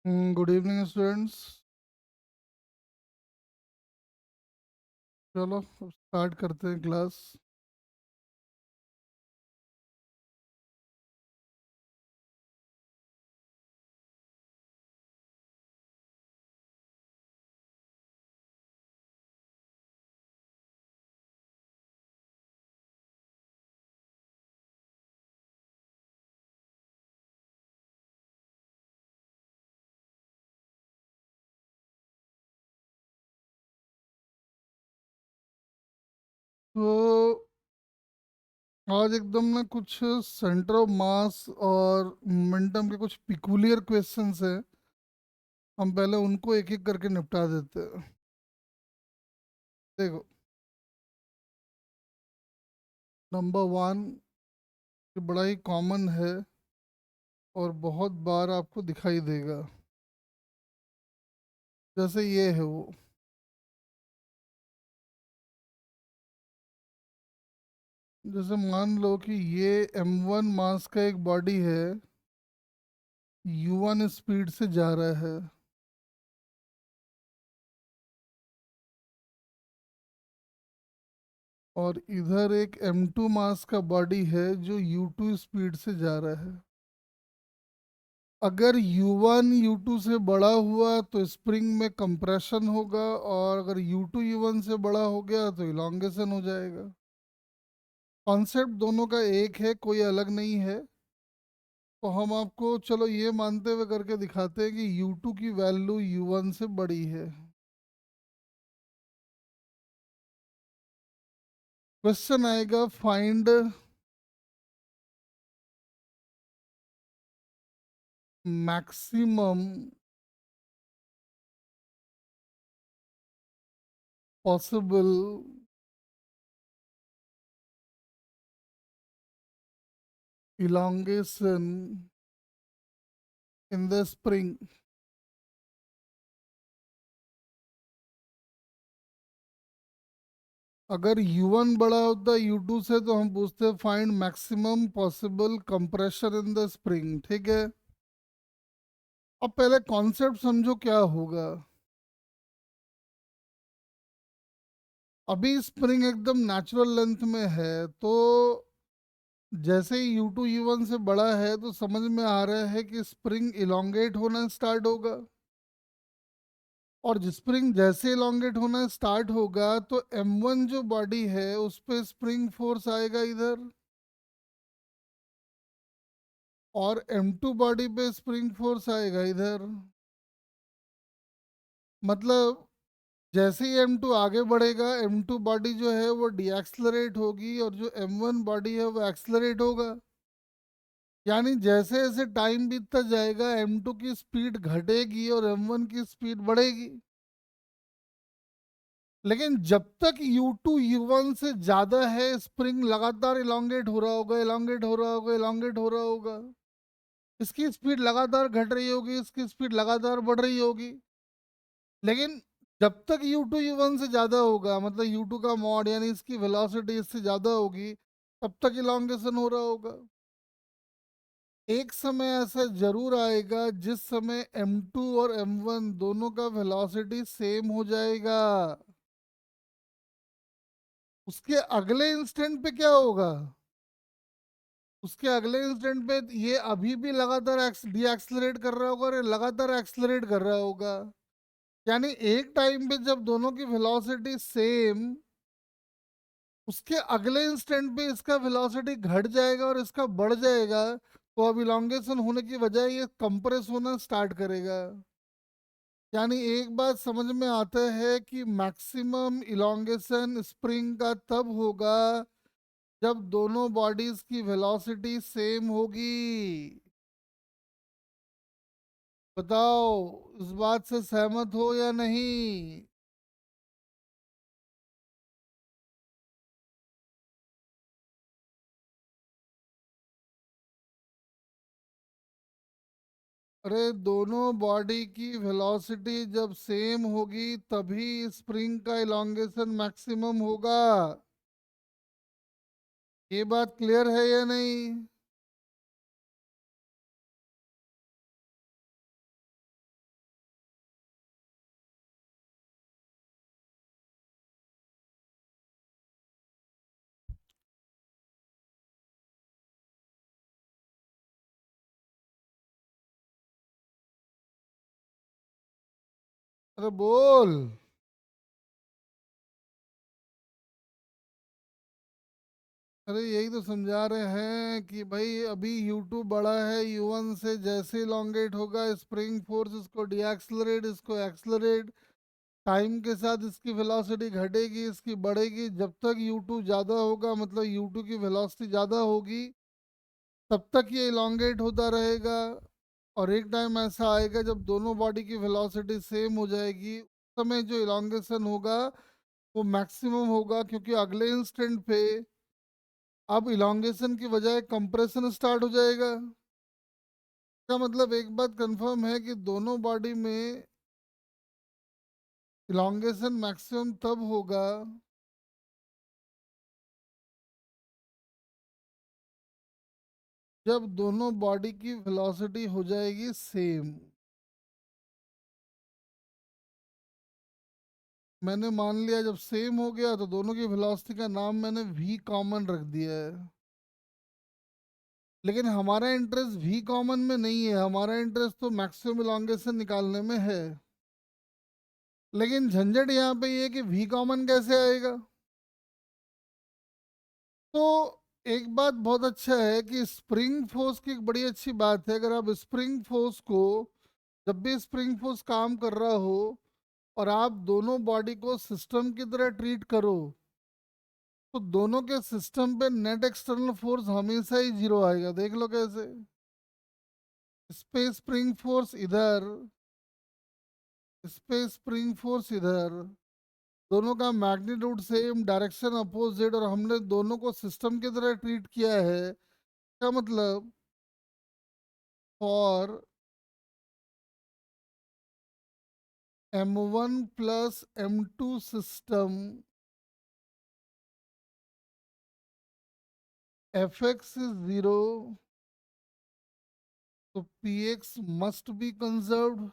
Good evening students. चलो अब start करते हैं क्लास। तो आज एकदम ना कुछ सेंटर ऑफ मास और मोमेंटम के कुछ पिकुलियर क्वेश्चंस हैं। हम पहले उनको एक एक करके निपटा देते हैं। देखो, नंबर वन बड़ा ही कॉमन है और बहुत बार आपको दिखाई देगा। जैसे ये है वो, जैसे मान लो कि ये m1 मास का एक बॉडी है, u1 स्पीड से जा रहा है, और इधर एक m2 मास का बॉडी है जो u2 स्पीड से जा रहा है। अगर u1 u2 से बड़ा हुआ तो स्प्रिंग में कंप्रेशन होगा, और अगर u2 u1 से बड़ा हो गया तो इलॉन्गेशन हो जाएगा। कॉन्सेप्ट दोनों का एक है, कोई अलग नहीं है। तो हम आपको चलो ये मानते हुए करके दिखाते हैं कि u2 की वैल्यू u1 से बड़ी है। क्वेश्चन आएगा, find maximum possible elongation in the spring। अगर u1 बड़ा होता है u2 से तो हम पूछते हैं find maximum possible compression in the spring. ठीक है, अब पहले कॉन्सेप्ट समझो क्या होगा। अभी स्प्रिंग एकदम नेचुरल लेंथ में है, तो जैसे ही u2 u1 से बड़ा है तो समझ में आ रहा है कि स्प्रिंग इलोंगेट होना स्टार्ट होगा। और स्प्रिंग जैसे इलोंगेट होना स्टार्ट होगा तो m1 जो बॉडी है उस पे स्प्रिंग फोर्स आएगा इधर, और m2 बॉडी पे स्प्रिंग फोर्स आएगा इधर। मतलब जैसे ही m2 आगे बढ़ेगा m2 बॉडी जो है वो डीएक्सलरेट होगी, और जो m1 बॉडी है वो एक्सलरेट होगा। यानी जैसे जैसे टाइम बीतता जाएगा m2 की स्पीड घटेगी और m1 की स्पीड बढ़ेगी। लेकिन जब तक u2 u1 से ज्यादा है स्प्रिंग लगातार इलोंगेट हो रहा होगा, इलोंगेट हो रहा होगा, इलोंगेट हो रहा होगा। इसकी स्पीड लगातार घट रही होगी, इसकी स्पीड लगातार बढ़ रही होगी। लेकिन जब तक u2 u1 से ज्यादा होगा, मतलब u2 का मॉड यानी इसकी वेलोसिटी इससे ज्यादा होगी, तब तक इलॉन्गेशन हो रहा होगा। एक समय ऐसा जरूर आएगा जिस समय m2 और m1 दोनों का वेलोसिटी सेम हो जाएगा। उसके अगले इंस्टेंट पे क्या होगा? उसके अगले इंस्टेंट पे ये अभी भी लगातार डी एक्सलरेट कर रहा होगा और ये लगातार एक्सलरेट कर रहा होगा। यानी एक टाइम पे जब दोनों की वेलोसिटी सेम, उसके अगले इंस्टेंट पे इसका वेलोसिटी घट जाएगा और इसका बढ़ जाएगा, तो अब इलॉन्गेशन होने की बजाय ये कंप्रेस होना स्टार्ट करेगा। यानी एक बात समझ में आता है कि मैक्सिमम इलॉन्गेशन स्प्रिंग का तब होगा जब दोनों बॉडीज की वेलोसिटी सेम होगी। बताओ, इस बात से सहमत हो या नहीं? अरे दोनों बॉडी की वेलोसिटी जब सेम होगी तभी स्प्रिंग का इलॉन्गेशन मैक्सिमम होगा। ये बात क्लियर है या नहीं? अरे बोल। अरे यही तो समझा रहे हैं कि भाई अभी U2 बड़ा है U1 से, जैसे इलोंगेट होगा स्प्रिंग फोर्स इसको डीएक्सलरेट, इसको एक्सलरेट, टाइम के साथ इसकी वेलोसिटी घटेगी, इसकी बढ़ेगी, जब तक U2 ज़्यादा होगा, मतलब U2 की वेलोसिटी ज़्यादा होगी, तब तक ये इलोंगेट होता रहेगा। और एक टाइम ऐसा आएगा जब दोनों बॉडी की वेलोसिटी सेम हो जाएगी, उस समय जो इलोंगेशन होगा वो मैक्सिमम होगा, क्योंकि अगले इंस्टेंट पे अब इलोंगेशन की बजाय कंप्रेशन स्टार्ट हो जाएगा। इसका मतलब एक बात कंफर्म है कि दोनों बॉडी में इलोंगेशन मैक्सिमम तब होगा जब दोनों बॉडी की वेलोसिटी हो जाएगी सेम। मैंने मान लिया जब सेम हो गया तो दोनों की वेलोसिटी का नाम मैंने वी कॉमन रख दिया है। लेकिन हमारा इंटरेस्ट वी कॉमन में नहीं है, हमारा इंटरेस्ट तो मैक्सिमम इलोंगेशन निकालने में है। लेकिन झंझट यहाँ पे ये है कि वी कॉमन कैसे आएगा। तो एक बात बहुत अच्छा है कि स्प्रिंग फोर्स की एक बड़ी अच्छी बात है, अगर आप स्प्रिंग फोर्स को, जब भी स्प्रिंग फोर्स काम कर रहा हो और आप दोनों बॉडी को सिस्टम की तरह ट्रीट करो, तो दोनों के सिस्टम पे नेट एक्सटर्नल फोर्स हमेशा ही जीरो आएगा। देख लो कैसे, स्पेस स्प्रिंग फोर्स इधर, स्पेस स्प्रिंग फोर्स इधर, दोनों का मैग्नीट्यूड सेम, डायरेक्शन अपोजिट, और हमने दोनों को सिस्टम की तरह ट्रीट किया है। क्या मतलब, for M1 plus M2 system Fx is 0, तो Px मस्ट बी कंजर्व्ड।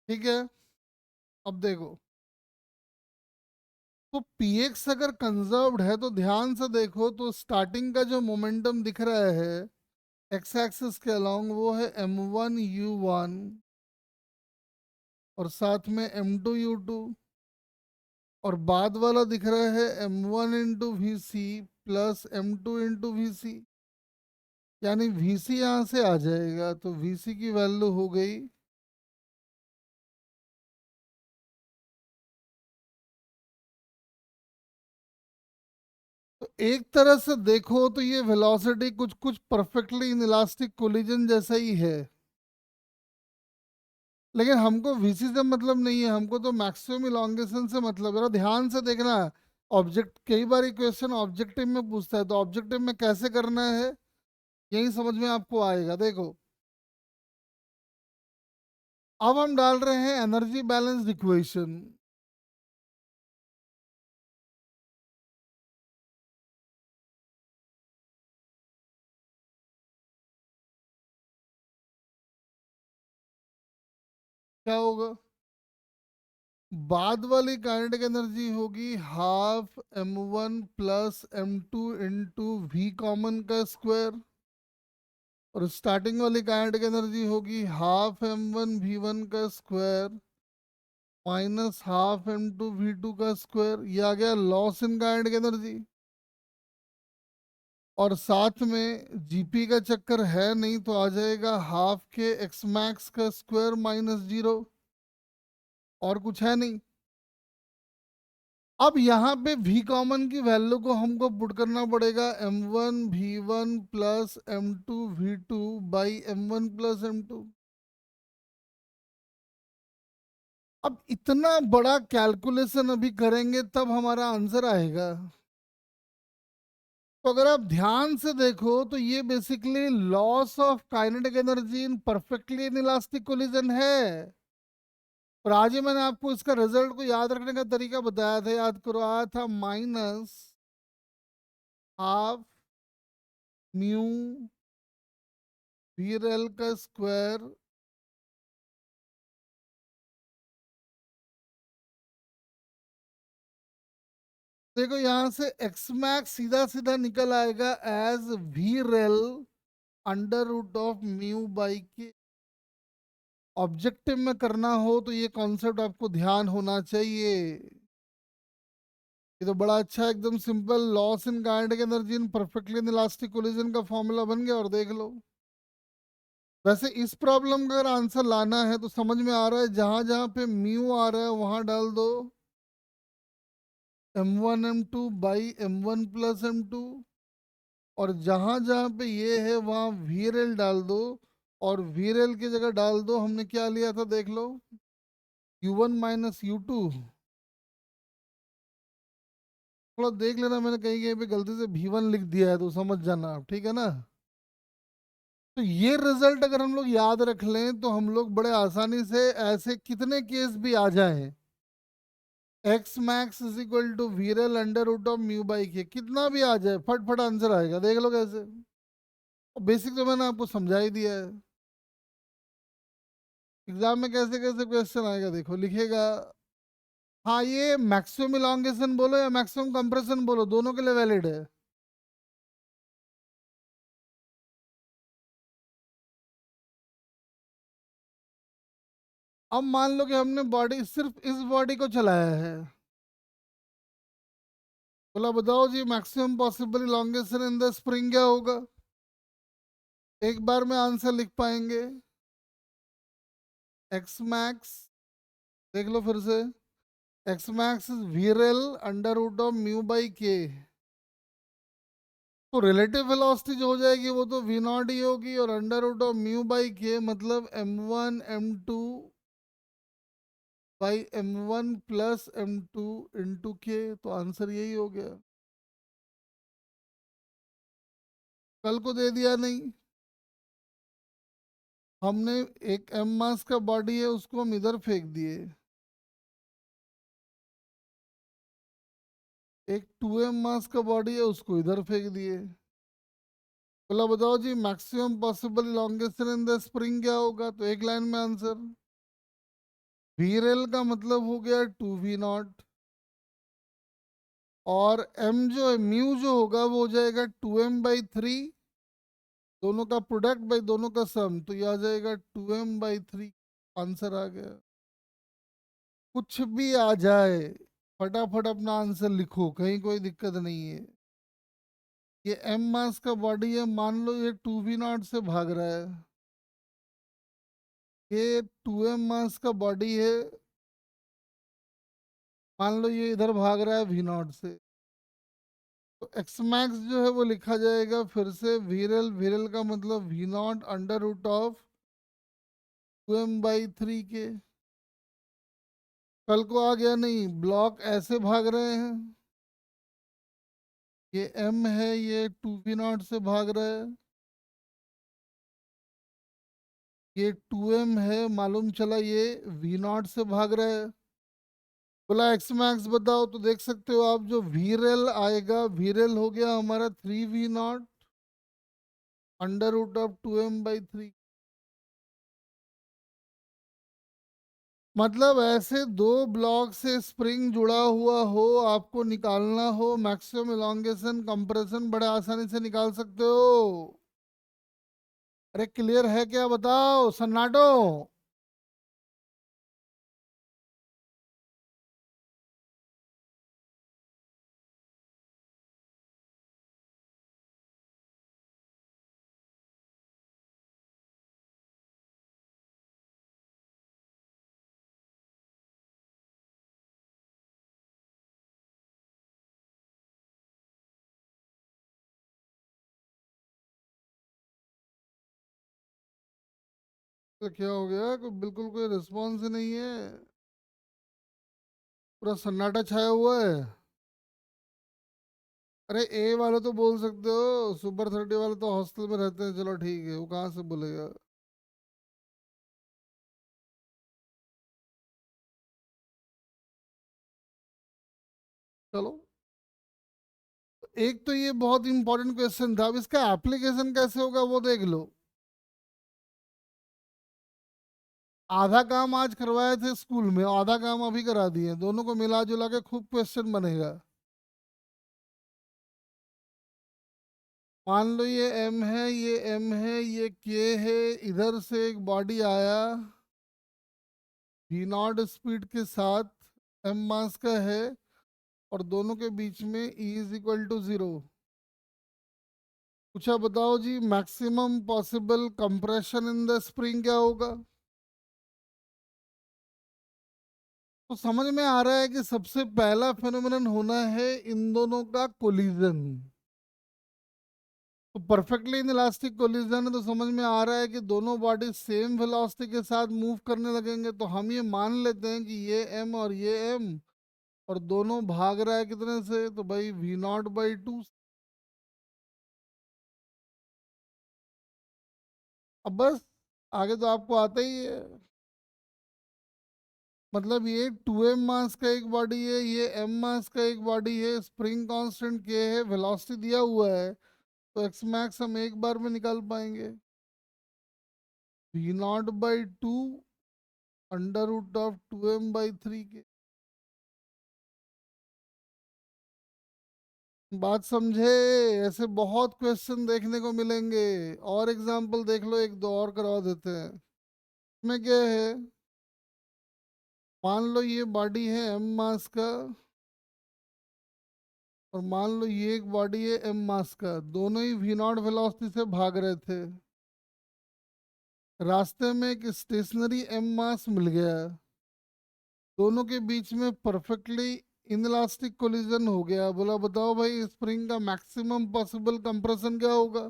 ठीक है, अब देखो, तो Px अगर कंजर्व्ड है तो ध्यान से देखो, तो स्टार्टिंग का जो मोमेंटम दिख रहा है एक्स एक्सिस के अलोंग वो है M1 U1, और साथ में M2 U2, और बाद वाला दिख रहा है M1 into VC plus M2 into VC, यानी VC यहाँ से आ जाएगा, तो VC की वैल्यू हो गई, तो एक तरह से देखो तो ये वेलोसिटी कुछ कुछ परफेक्टली इनइलास्टिक कोलिजन जैसा ही है। लेकिन हमको वीसी से मतलब नहीं है, हमको तो मैक्सिमम इलोंगेशन से मतलब है। जरा ध्यान से देखना, ऑब्जेक्ट कई बार क्वेश्चन ऑब्जेक्टिव में पूछता है, तो ऑब्जेक्टिव में कैसे करना है यही समझ में आपको आएगा। देखो, अब हम डाल रहे हैं एनर्जी बैलेंस इक्वेशन। क्या होगा, बाद वाली काइनेटिक एनर्जी होगी half M1 plus M2 into V common का स्क्वायर, और स्टार्टिंग वाली काइनेटिक एनर्जी होगी हाफ M1 V1 का square minus half M2 V2 का स्क्वायर। ये आ गया लॉस इन काइनेटिक एनर्जी। और साथ में जीपी का चक्कर है नहीं, तो आ जाएगा हाफ के एक्स मैक्स का स्क्वायर माइनस 0, और कुछ है नहीं। अब यहाँ पे वी कॉमन की वैल्यू को हमको पुट करना पड़ेगा M1 V1 plus M2 V2 by M1 plus M2। अब इतना बड़ा कैलकुलेशन अभी करेंगे तब हमारा आंसर आएगा। तो अगर आप ध्यान से देखो तो ये basically loss of kinetic energy in perfectly inelastic collision है। और आज ही मैंने आपको इसका रिजल्ट को याद रखने का तरीका बताया था, याद करो, आया था minus half mu V rel का स्क्वायर देखो यहाँ से एक्स मैक्स सीधा सीधा निकल आएगा as V rel under root of mu by K. Objective में करना हो तो ये कॉन्सेप्ट आपको ध्यान होना चाहिए। ये तो बड़ा अच्छा एकदम simple, loss in kinetic energy in perfectly elastic collision का फॉर्मूला बन गया, और देख लो। वैसे इस प्रॉब्लम का अगर आंसर लाना है तो समझ में आ रहा है, जहां जहां पे म्यू आ रहा है वहां डाल दो m1 m2 by m1 + m2, और जहां जहां पे ये है वहां वीरेल डाल दो, और वीरेल की जगह डाल दो, हमने क्या लिया था देख लो, u1 - u2। थोड़ा देख लेना, मैंने कहीं कहीं पे गलती से v1 लिख दिया है तो समझ जाना आप, ठीक है ना। तो ये रिजल्ट अगर हम लोग याद रख लें तो हम लोग बड़े आसानी से ऐसे कितने केस भी आ जाएं, X max is equal to वीरल under root of mu by K, कितना भी आ जाए फट फट आंसर आएगा, देख लो कैसे। बेसिक तो मैंने आपको समझा ही दिया है। एग्जाम में कैसे कैसे क्वेश्चन आएगा देखो, लिखेगा। हाँ, ये मैक्सिमम इलॉन्गेशन बोलो या मैक्सिमम कंप्रेशन बोलो, दोनों के लिए वैलिड है। अब मान लो कि हमने बॉडी, सिर्फ इस बॉडी को चलाया है, बोला बताओ जी maximum possible elongation in the spring क्या होगा। एक बार में आंसर लिख पाएंगे, एक्स मैक्स, देख लो फिर से, X max is V rel under root of mu by K. तो रिलेटिव वेलोसिटी जो हो जाएगी वो तो वी नॉट ही होगी, और under root of mu by K मतलब m1 m2 by m1 + m2 into के, तो आंसर यही हो गया। कल को दे दिया नहीं, हमने एक m मास का बॉडी है उसको हम इधर फेंक दिए, एक 2m मास का बॉडी है उसको इधर फेंक दिए। बोला बताओ जी maximum possible elongation in the spring क्या होगा, तो एक लाइन में आंसर, वीरेल का मतलब हो गया 2v0, और m जो है म्यू जो होगा वो हो जाएगा 2m/3, दोनों का प्रोडक्ट बाई दोनों का सम, तो ये आ जाएगा 2m/3। आंसर आ गया। कुछ भी आ जाए फटाफट अपना आंसर लिखो, कहीं कोई दिक्कत नहीं है। ये m मास का बॉडी है, मान लो ये 2v0 से भाग रहा है, ये 2m मास का बॉडी है, मान लो ये इधर भाग रहा है v0 से, तो एक्स मैक्स जो है वो लिखा जाएगा फिर से वीरल, वीरल का मतलब v0 under root of 2m/3 के। कल को आ गया नहीं, ब्लॉक ऐसे भाग रहे हैं, ये m है, ये 2v0 से भाग रहा है, ये 2m है, मालूम चला ये v0 से भाग रहा है। बोला एक्स मैक्स बताओ, तो देख सकते हो आप जो वीरल आएगा, वीरल हो गया हमारा 3v0 under root of 2m/3। मतलब ऐसे दो ब्लॉक से स्प्रिंग जुड़ा हुआ हो, आपको निकालना हो मैक्सिमम इलॉन्गेशन कंप्रेशन, बड़े आसानी से निकाल सकते हो। अरे क्लियर है क्या, बताओ सन्नाटो। तो क्या हो गया, कोई बिल्कुल कोई रिस्पॉन्स ही नहीं है, पूरा सन्नाटा छाया हुआ है। अरे ए वाले तो बोल सकते हो, सुपर 30 वाले तो हॉस्टल में रहते हैं, चलो ठीक है, वो कहाँ से बोलेगा। चलो, एक तो ये बहुत इंपॉर्टेंट क्वेश्चन था, अब इसका एप्लीकेशन कैसे होगा वो देख लो। आधा काम आज करवाए थे स्कूल में, आधा काम अभी करा दिए, दोनों को मिला जुला के खूब क्वेश्चन बनेगा। मान लो ये m है, ये m है, ये k है, इधर से एक बॉडी आया v नॉट स्पीड के साथ, m मास का है, और दोनों के बीच में e इज इक्वल टू 0। पूछा बताओ जी maximum possible compression in the spring क्या होगा। तो समझ में आ रहा है कि सबसे पहला फेनोमेनन होना है इन दोनों का कोलिजन। तो परफेक्टली इन इलास्टिक कोलिजन है, तो समझ में आ रहा है कि दोनों बॉडी सेम वेलोसिटी के साथ मूव करने लगेंगे। तो हम ये मान लेते हैं कि ये m और ये m, और दोनों भाग रहा है कितने से, तो भाई v0/2। अब बस आगे तो आपको आता ही है। मतलब ये 2m मास का एक बॉडी है, ये m मास का एक बॉडी है, स्प्रिंग कांस्टेंट k है, वेलोसिटी दिया हुआ है, तो एक्स मैक्स हम एक बार में निकाल पाएंगे। v0/2 √2m/3 के। बात समझे। ऐसे बहुत क्वेश्चन देखने को मिलेंगे। और एग्जाम्पल देख लो, एक दो और करवा देते हैं। इसमें क्या है, मान लो ये बॉडी है m मास का, और मान लो ये एक बॉडी है m मास का, दोनों ही v नॉट वेलोसिटी से भाग रहे थे। रास्ते में एक स्टेशनरी m मास मिल गया, दोनों के बीच में परफेक्टली इनलास्टिक कोलिजन हो गया। बोला बताओ भाई स्प्रिंग का मैक्सिमम पॉसिबल कंप्रेशन क्या होगा।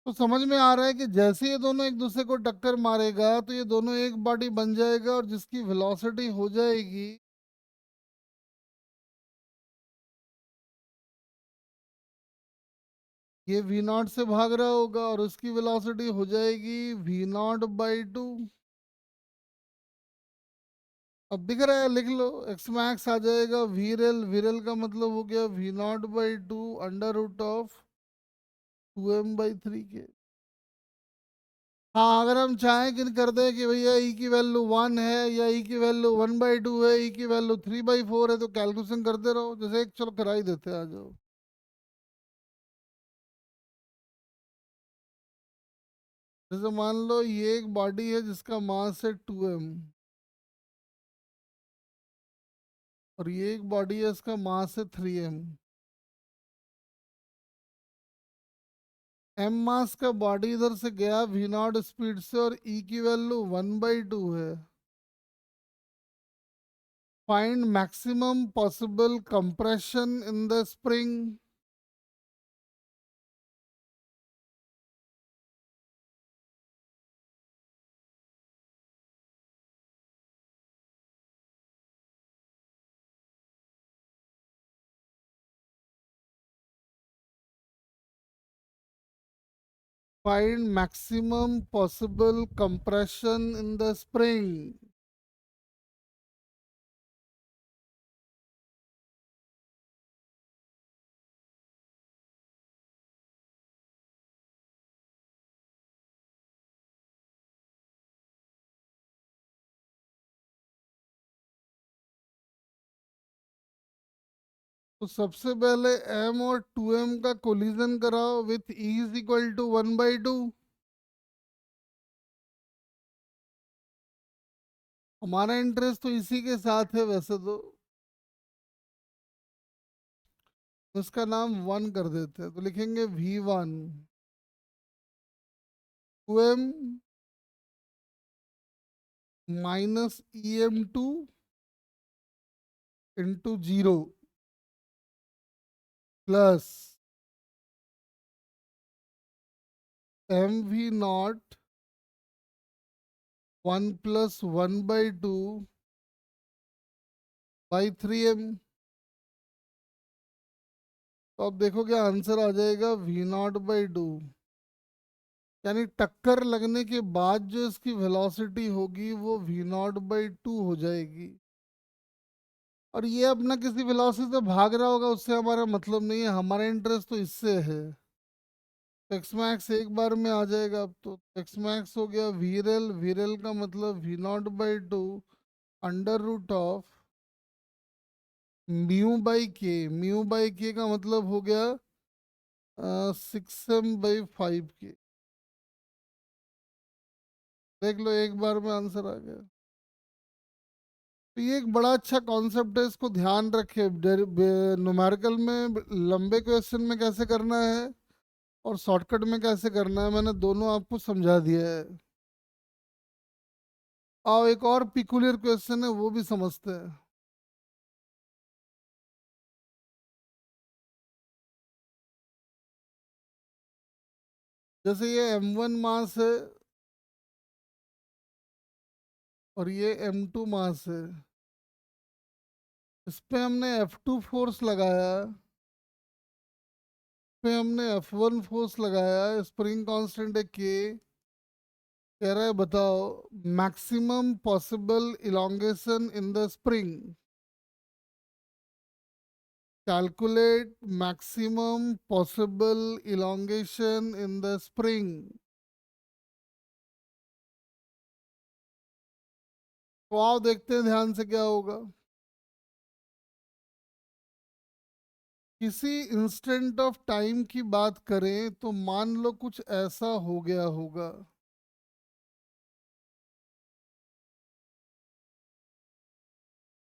तो समझ में आ रहा है कि जैसे ये दोनों एक दूसरे को टक्कर मारेगा, तो ये दोनों एक बॉडी बन जाएगा, और जिसकी वेलोसिटी हो जाएगी, ये v नॉट से भाग रहा होगा, और उसकी वेलोसिटी हो जाएगी v0/2। अब दिख रहा है, लिख लो, एक्स मैक्स आ जाएगा वीरेल, वीरेल का मतलब हो गया v0/2 √2m/3 के। हाँ, अगर हम चाहें कि कर दें कि भैया ई की वैल्यू 1 है, या ई की वैल्यू 1/2 है, ई की वैल्यू 3/4 है, तो कैलकुलेशन करते रहो। जैसे एक चलो करा ही देते हैं, आ जाओ। जैसे मान लो ये एक बॉडी है जिसका मास है 2m, और ये एक बॉडी है इसका मास है 3m। m मास का बॉडी इधर से गया v नॉट स्पीड से, और e की वैल्यू 1/2 है। Find maximum possible compression in the spring. Find maximum possible compression in the spring. तो सबसे पहले m और 2m का कोलिजन कराओ with e is equal to 1/2। हमारा इंटरेस्ट तो इसी के साथ है वैसे तो। उसका नाम 1 कर देते हैं, तो लिखेंगे v1 2m minus em2 into 0 plus mv0 1 plus 1/2 by 3m। तो अब देखो क्या आंसर आ जाएगा v0/2। यानी टक्कर लगने के बाद जो इसकी वेलोसिटी होगी वो v0/2 हो जाएगी। और ये अपना किसी वेलोसिटी से भाग रहा होगा, उससे हमारा मतलब नहीं है, हमारा इंटरेस्ट तो इससे है। तो एक्स मैक्स एक बार में आ जाएगा। अब तो एक्स मैक्स हो गया वीरेल, वीरेल का मतलब v0/2 √ऑफ म्यू बाई के। म्यू बाई के का मतलब हो गया 6m/5 की। देख लो एक बार में आंसर आ गया। तो ये एक बड़ा अच्छा कॉन्सेप्ट है, इसको ध्यान रखे। न्यूमेरिकल में लंबे क्वेश्चन में कैसे करना है और शॉर्टकट में कैसे करना है, मैंने दोनों आपको समझा दिया है। आओ एक और पिकुलियर क्वेश्चन है, वो भी समझते हैं। जैसे ये m1 मास है और ये m2 मास है। इस पे हमने F2 फोर्स लगाया, पे हमने F1 फोर्स लगाया, स्प्रिंग कांस्टेंट है K। कह रहा है बताओ maximum possible elongation in the spring. Calculate maximum possible elongation in the spring. तो आओ देखते हैं ध्यान से क्या होगा। किसी इंस्टेंट ऑफ टाइम की बात करें तो मान लो कुछ ऐसा हो गया होगा।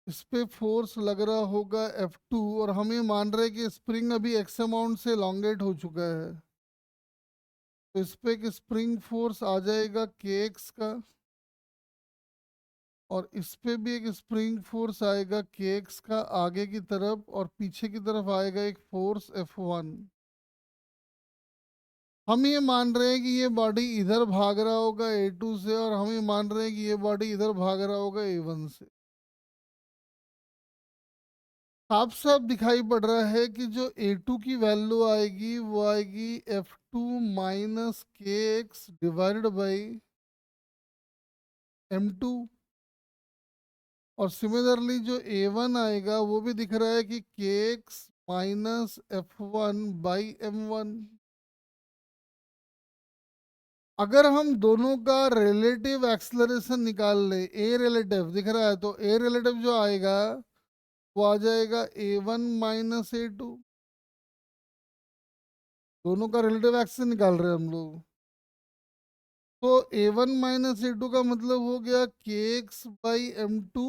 इस पे फोर्स लग रहा होगा F2 और हम ये मान रहे हैं कि स्प्रिंग अभी एक्स अमाउंट से लॉन्गेट हो चुका है। तो इस पे एक स्प्रिंग फोर्स आ जाएगा kx का, और इस पे भी एक स्प्रिंग फोर्स आएगा kx का आगे की तरफ, और पीछे की तरफ आएगा एक फोर्स F1। हम ये मान रहे हैं कि ये बॉडी इधर भाग रहा होगा A2 से, और हम ये मान रहे हैं कि ये बॉडी इधर भाग रहा होगा A1 से। साफ साफ दिखाई पड़ रहा है कि जो A2 की वैल्यू आएगी वो आएगी F2 minus KX divided by M2। और सिमिलरली जो A1 आएगा वो भी दिख रहा है कि KX minus F1 by M1। अगर हम दोनों का रिलेटिव एक्सलरेशन निकाल ले, ए रिलेटिव दिख रहा है, तो ए रिलेटिव जो आएगा वो आ जाएगा A1 माइनस A2। दोनों का रिलेटिव एक्सेलरेशन निकाल रहे हैं हम लोग। तो A1 माइनस A2 का मतलब हो गया KX by M2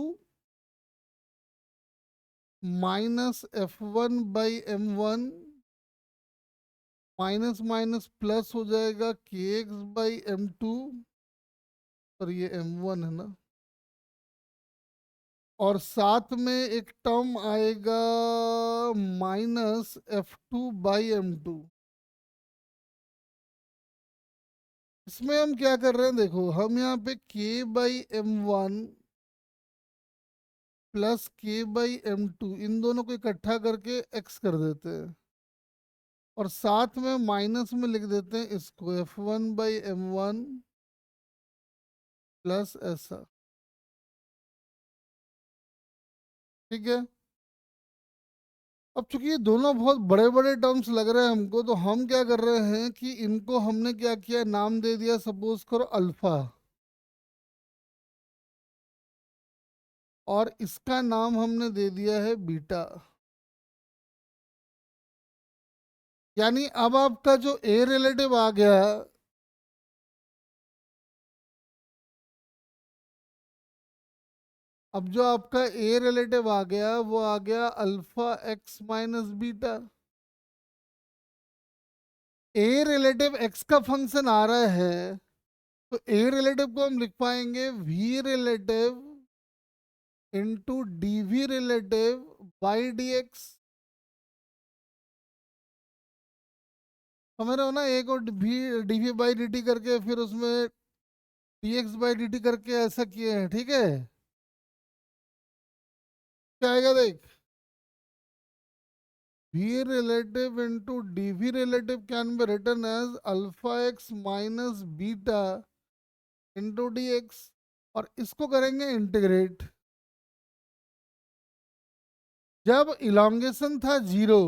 minus F1 by M1, minus minus plus हो जाएगा KX बाई M2, और ये M1 है ना। और साथ में एक टर्म आएगा माइनस F2 बाई M2। इसमें हम क्या कर रहे हैं, देखो हम यहाँ पे K by M1 plus K/M2 इन दोनों को इकट्ठा करके x कर देते हैं, और साथ में माइनस में लिख देते हैं इसको F1/M1 प्लस ऐसा। ठीक है। अब चूंकि ये दोनों बहुत बड़े बड़े टर्म्स लग रहे हैं हमको, तो हम क्या कर रहे हैं कि इनको हमने क्या किया, नाम दे दिया, सपोज करो अल्फा, और इसका नाम हमने दे दिया है बीटा। यानी अब आपका जो ए रिलेटिव आ गया, अब जो आपका ए रिलेटिव आ गया वो आ गया alpha X minus beta. A relative X का फंक्शन आ रहा है, तो ए रिलेटिव को हम लिख पाएंगे V relative into D V relative by D X. समझ रहे हो ना, ए को D V by D T करके फिर उसमें D X by D T करके ऐसा किए हैं। ठीक है, क्या आएगा देख, v relative into dv relative can be written as alpha x minus beta into dx, और इसको करेंगे इंटीग्रेट। जब इलोंगेशन था 0,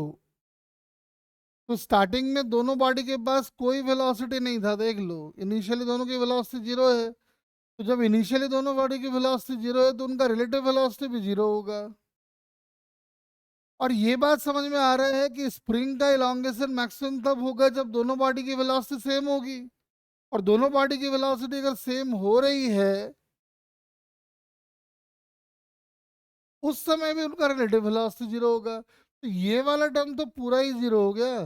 तो स्टार्टिंग में दोनों बॉडी के पास कोई वेलोसिटी नहीं था, देख लो इनिशियली दोनों की वेलोसिटी 0 है। तो जब इनिशियली दोनों बॉडी की वेलोसिटी 0 है तो उनका रिलेटिव वेलोसिटी भी 0 होगा। और ये बात समझ में आ रहा है कि स्प्रिंग का इलॉन्गेशन मैक्सिमम तब होगा जब दोनों बॉडी की वेलोसिटी सेम होगी, और दोनों बॉडी की वेलोसिटी अगर सेम हो रही है उस समय भी उनका रिलेटिव वेलोसिटी जीरो होगा। तो ये वाला टर्म तो पूरा ही जीरो हो गया।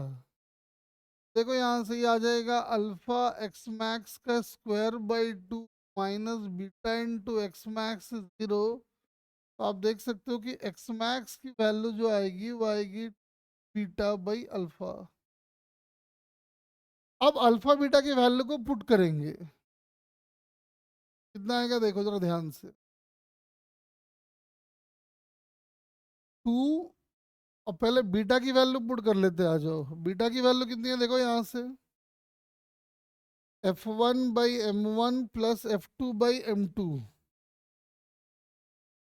देखो यहां से ये आ जाएगा अल्फा एक्स मैक्स का square by two minus beta into x max zero. तो आप देख सकते हो कि एक्स मैक्स की वैल्यू जो आएगी वो आएगी बीटा बाई अल्फा। अब अल्फा बीटा की वैल्यू को पुट करेंगे, कितना आएगा देखो जरा ध्यान से। टू, और पहले बीटा की वैल्यू पुट कर लेते हैं, आ जाओ। बीटा की वैल्यू कितनी है देखो यहाँ से, F one by M one plus F two by M two,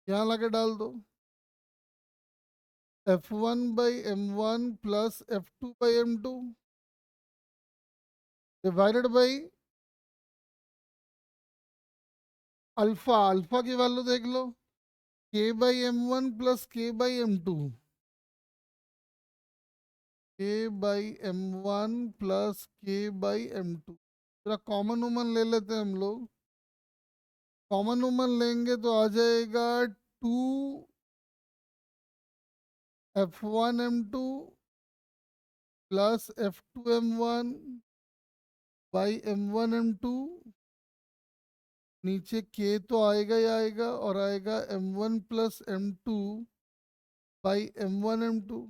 यहाँ लाके डाल दो। F one by M one plus F two by M two divided by alpha. Alpha की वैल्यू देख लो, K by M one plus K by M two, K by M one plus K by M two. थोड़ा common वूमन ले लेते हैं हम लोग। कॉमन वूमन लेंगे तो आ जाएगा two F one M two plus F two M one by M one M two. नीचे के तो आएगा ही आएगा, और आएगा M one plus M two by M one M two.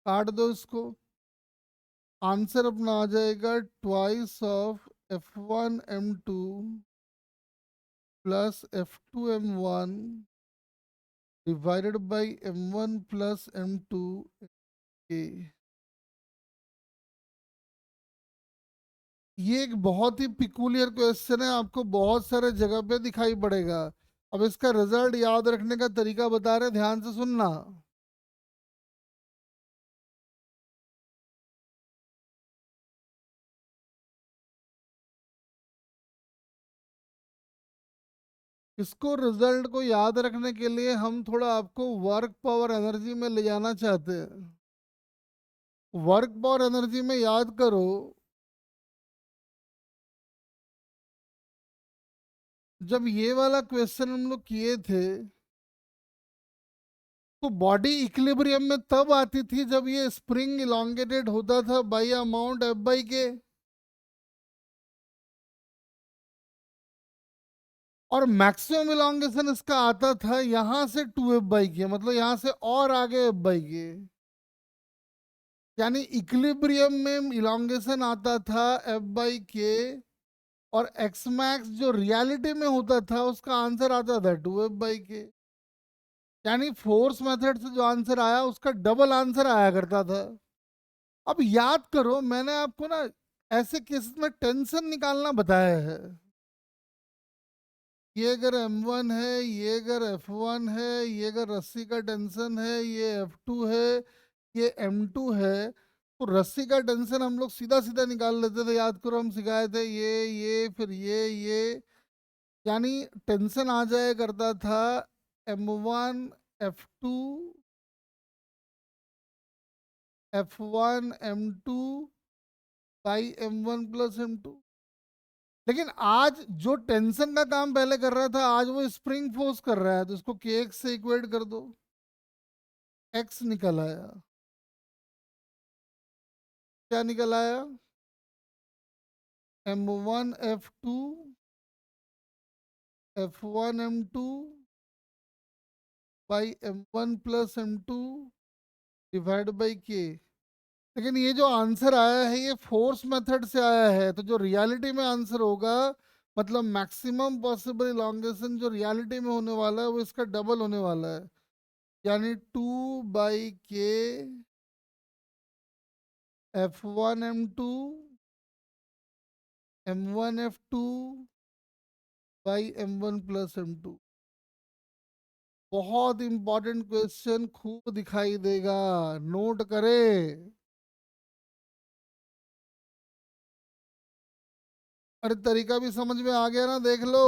काट दो इसको, आंसर अपना आ जाएगा twice of F one M two plus F two M one divided by M one plus M two के। ये एक बहुत ही पिकुलियर क्वेश्चन है, आपको बहुत सारे जगह पे दिखाई पड़ेगा। अब इसका रिजल्ट याद रखने का तरीका बता रहे, ध्यान से सुनना। इसको रिजल्ट को याद रखने के लिए हम थोड़ा आपको वर्क पावर एनर्जी में ले जाना चाहते हैं। वर्क पावर एनर्जी में याद करो, जब ये वाला क्वेश्चन हम लोग किए थे तो बॉडी इक्विलिब्रियम में तब आती थी जब ये स्प्रिंग इलोंगेटेड होता था बाई अमाउंट एफ बाई के, और मैक्सिमम इलोंगेशन इसका आता था यहां से टू एफ बाई के, मतलब यहां से और आगे एफ बाई के। यानी इक्विलिब्रियम में इलोंगेशन आता था एफ बाई के, और एक्स मैक्स जो रियलिटी में होता था उसका आंसर आता था टू एफ बाई के। यानी फोर्स मेथड से जो आंसर आया उसका डबल आंसर आया करता था। अब याद करो, मैंने आपको ना ऐसे केसेस में टेंशन निकालना बताया है। ये अगर M1 है, ये अगर F1 है, ये अगर रस्सी का टेंशन है, ये F2 है, ये M2 है, तो रस्सी का टेंशन हम लोग सीधा सीधा निकाल लेते थे। याद करो, हम सिखाए थे ये फिर ये, यानी टेंशन आ जाया करता था M1 F2 F1 M2 by M1 plus M2। लेकिन आज जो टेंशन का काम पहले कर रहा था आज वो स्प्रिंग फोर्स कर रहा है, तो इसको के एक्स से इक्वेट कर दो। एक्स निकल आया, क्या निकल आया, M1 F2 F1 M2 by M1 plus M2 divide by के। लेकिन ये जो आंसर आया है ये फोर्स मेथड से आया है, तो जो रियलिटी में आंसर होगा, मतलब मैक्सिमम पॉसिबल इलॉन्गेशन जो रियलिटी में होने वाला है वो इसका डबल होने वाला है। यानी टू बाई के F1 M2 M1 F2 by M1 plus M2। बहुत इंपॉर्टेंट क्वेश्चन, खूब दिखाई देगा, नोट करे। अरे तरीका भी समझ में आ गया ना, देख लो।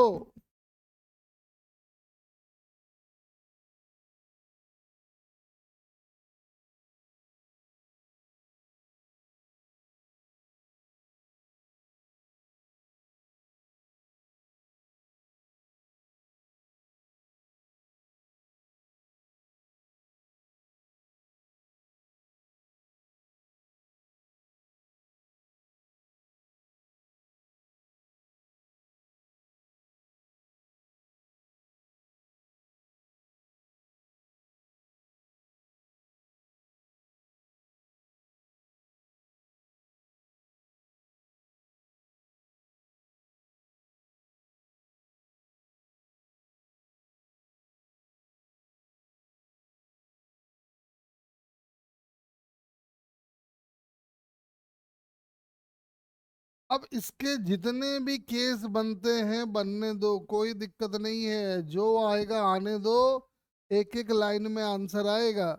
अब इसके जितने भी केस बनते हैं बनने दो, कोई दिक्कत नहीं है, जो आएगा आने दो। एक एक लाइन में आंसर आएगा।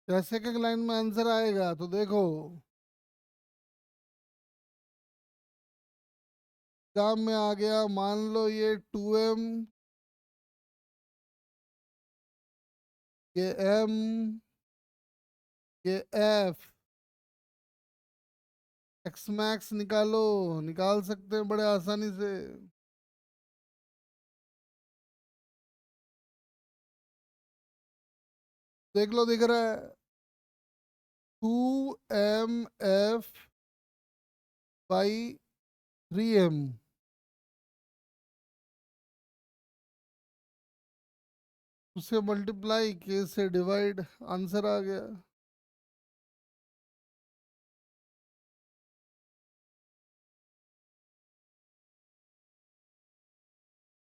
कैसे एक एक लाइन में आंसर आएगा तो देखो। काम में आ गया, मान लो ये 2m, ये m, ये f। एक्स मैक्स निकालो, निकाल सकते हैं बड़े आसानी से। देख लो, दिख रहा है। 2mf/3m। उसे मल्टीप्लाई, के से डिवाइड, आंसर आ गया।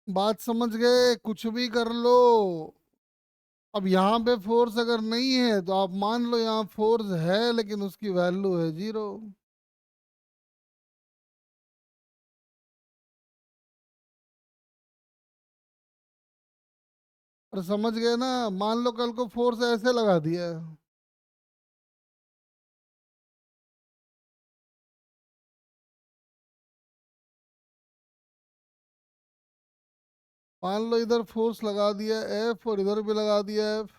बात समझ गए? कुछ भी कर लो। अब यहाँ पे फोर्स अगर नहीं है तो आप मान लो यहाँ फोर्स है लेकिन उसकी वैल्यू है 0। और समझ गए ना? मान लो कल को फोर्स ऐसे लगा दिया। मान लो इधर फोर्स लगा दिया F और इधर भी लगा दिया F।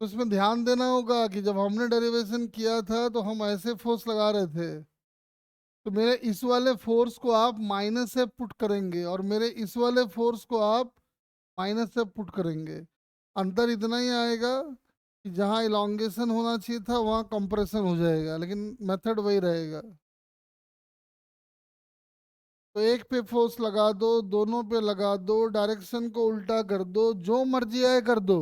तो इसमें ध्यान देना होगा कि जब हमने डेरिवेशन किया था तो हम ऐसे फोर्स लगा रहे थे। तो मेरे इस वाले फोर्स को आप माइनस से पुट करेंगे और मेरे इस वाले फोर्स को आप माइनस से पुट करेंगे। अंतर इतना ही आएगा कि जहाँ इलोंगेशन होना चाहिए था वहाँ कंप्रेशन हो जाएगा, लेकिन मेथड वही रहेगा। तो एक पे फोर्स लगा दो, दोनों पे लगा दो, डायरेक्शन को उल्टा कर दो, जो मर्जी आए कर दो।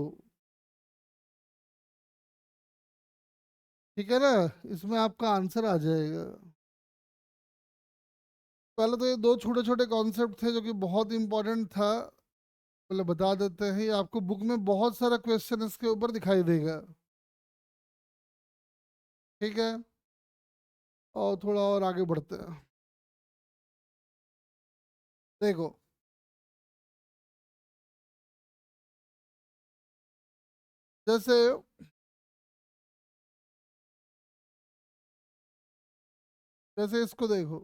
ठीक है ना? इसमें आपका आंसर आ जाएगा। पहले तो ये दो छोटे छोटे कॉन्सेप्ट थे जो कि बहुत इंपॉर्टेंट था, बोले बता देते हैं। ये आपको बुक में बहुत सारा क्वेश्चन इसके ऊपर दिखाई देगा। ठीक है, और थोड़ा और आगे बढ़ते हैं। देखो, जैसे जैसे इसको देखो।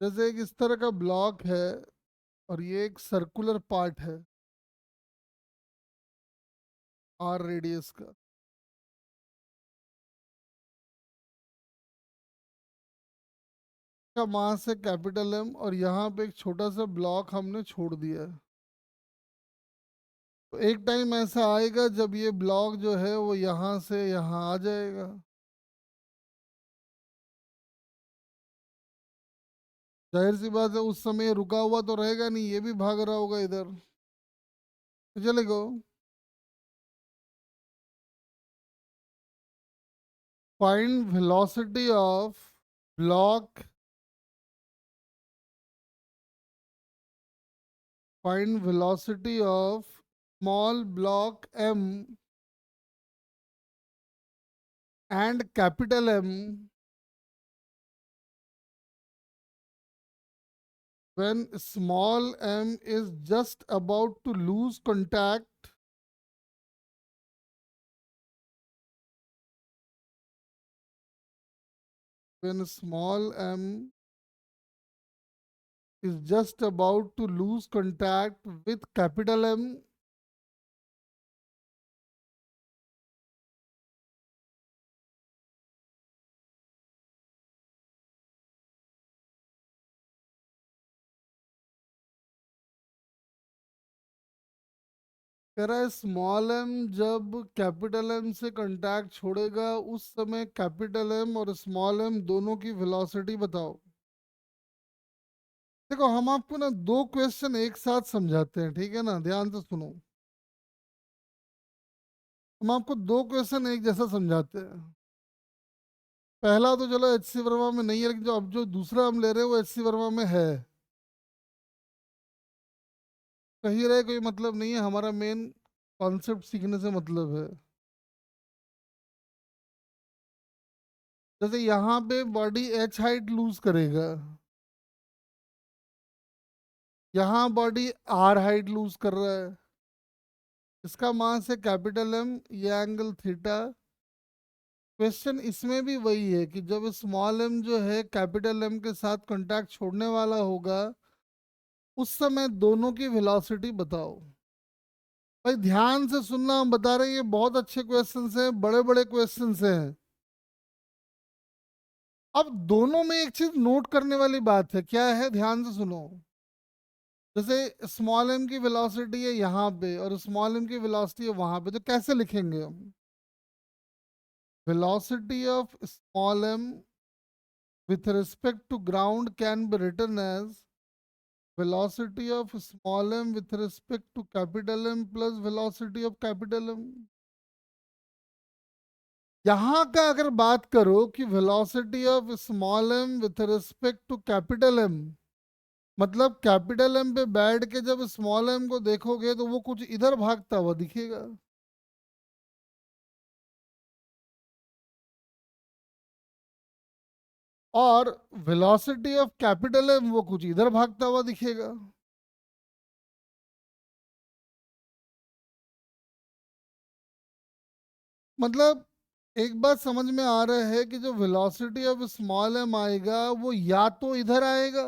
जैसे एक इस तरह का ब्लॉक है और ये एक सर्कुलर पार्ट है आर रेडियस का। का मास है कैपिटल एम और यहाँ पे एक छोटा सा ब्लॉक हमने छोड़ दिया है। तो एक टाइम ऐसा आएगा जब ये ब्लॉक जो है वो यहाँ से यहाँ आ जाएगा। जाहिर सी बात है उस समय ये रुका हुआ तो रहेगा नहीं, ये भी भाग रहा होगा इधर। तो चलेगा। Find velocity of block, find velocity of small block m and capital M when small m is just about to lose contact when small m is just about to lose contact with capital M। कह रहा है small m जब capital M से contact छोड़ेगा उस समय capital M और small m दोनों की वेलोसिटी बताओ। देखो, हम आपको ना दो क्वेश्चन एक साथ समझाते हैं, ठीक है ना? ध्यान से सुनो। हम आपको दो क्वेश्चन एक जैसा समझाते हैं। पहला तो चलो एच सी वर्मा में नहीं है, लेकिन जो अब जो दूसरा हम ले रहे हैं वो एच सी वर्मा में है। कहीं रहे कोई मतलब नहीं है, हमारा मेन कॉन्सेप्ट सीखने से मतलब है। जैसे यहाँ पे बॉडी एच हाइट लूज करेगा, यहाँ बॉडी आर हाइट लूज कर रहा है, इसका मास है कैपिटल एम, ये एंगल थीटा। क्वेश्चन इसमें भी वही है कि जब स्मॉल एम जो है कैपिटल एम के साथ कांटेक्ट छोड़ने वाला होगा, उस समय दोनों की वेलोसिटी बताओ। भाई ध्यान से सुनना, हम बता रहे हैं ये बहुत अच्छे क्वेश्चंस हैं, बड़े बड़े क्वेश्चंस हैं। अब दोनों में एक चीज नोट करने वाली बात है, क्या है, ध्यान से सुनो। जैसे स्मॉल एम की वेलोसिटी है यहाँ पे और स्मॉल एम की वेलोसिटी है वहां पे, तो कैसे लिखेंगे हम? Velocity of small M with respect to ground can be written as velocity of small m with respect to capital M plus velocity of capital M। यहां का अगर बात करो कि velocity of small m with respect to capital M, मतलब capital M पे बैठ के जब स्मॉल एम को देखोगे तो वो कुछ इधर भागता हुआ दिखेगा, और वेलोसिटी ऑफ कैपिटल एम वो कुछ इधर भागता हुआ दिखेगा। मतलब एक बात समझ में आ रहा है कि जो वेलोसिटी ऑफ स्मॉल एम आएगा वो या तो इधर आएगा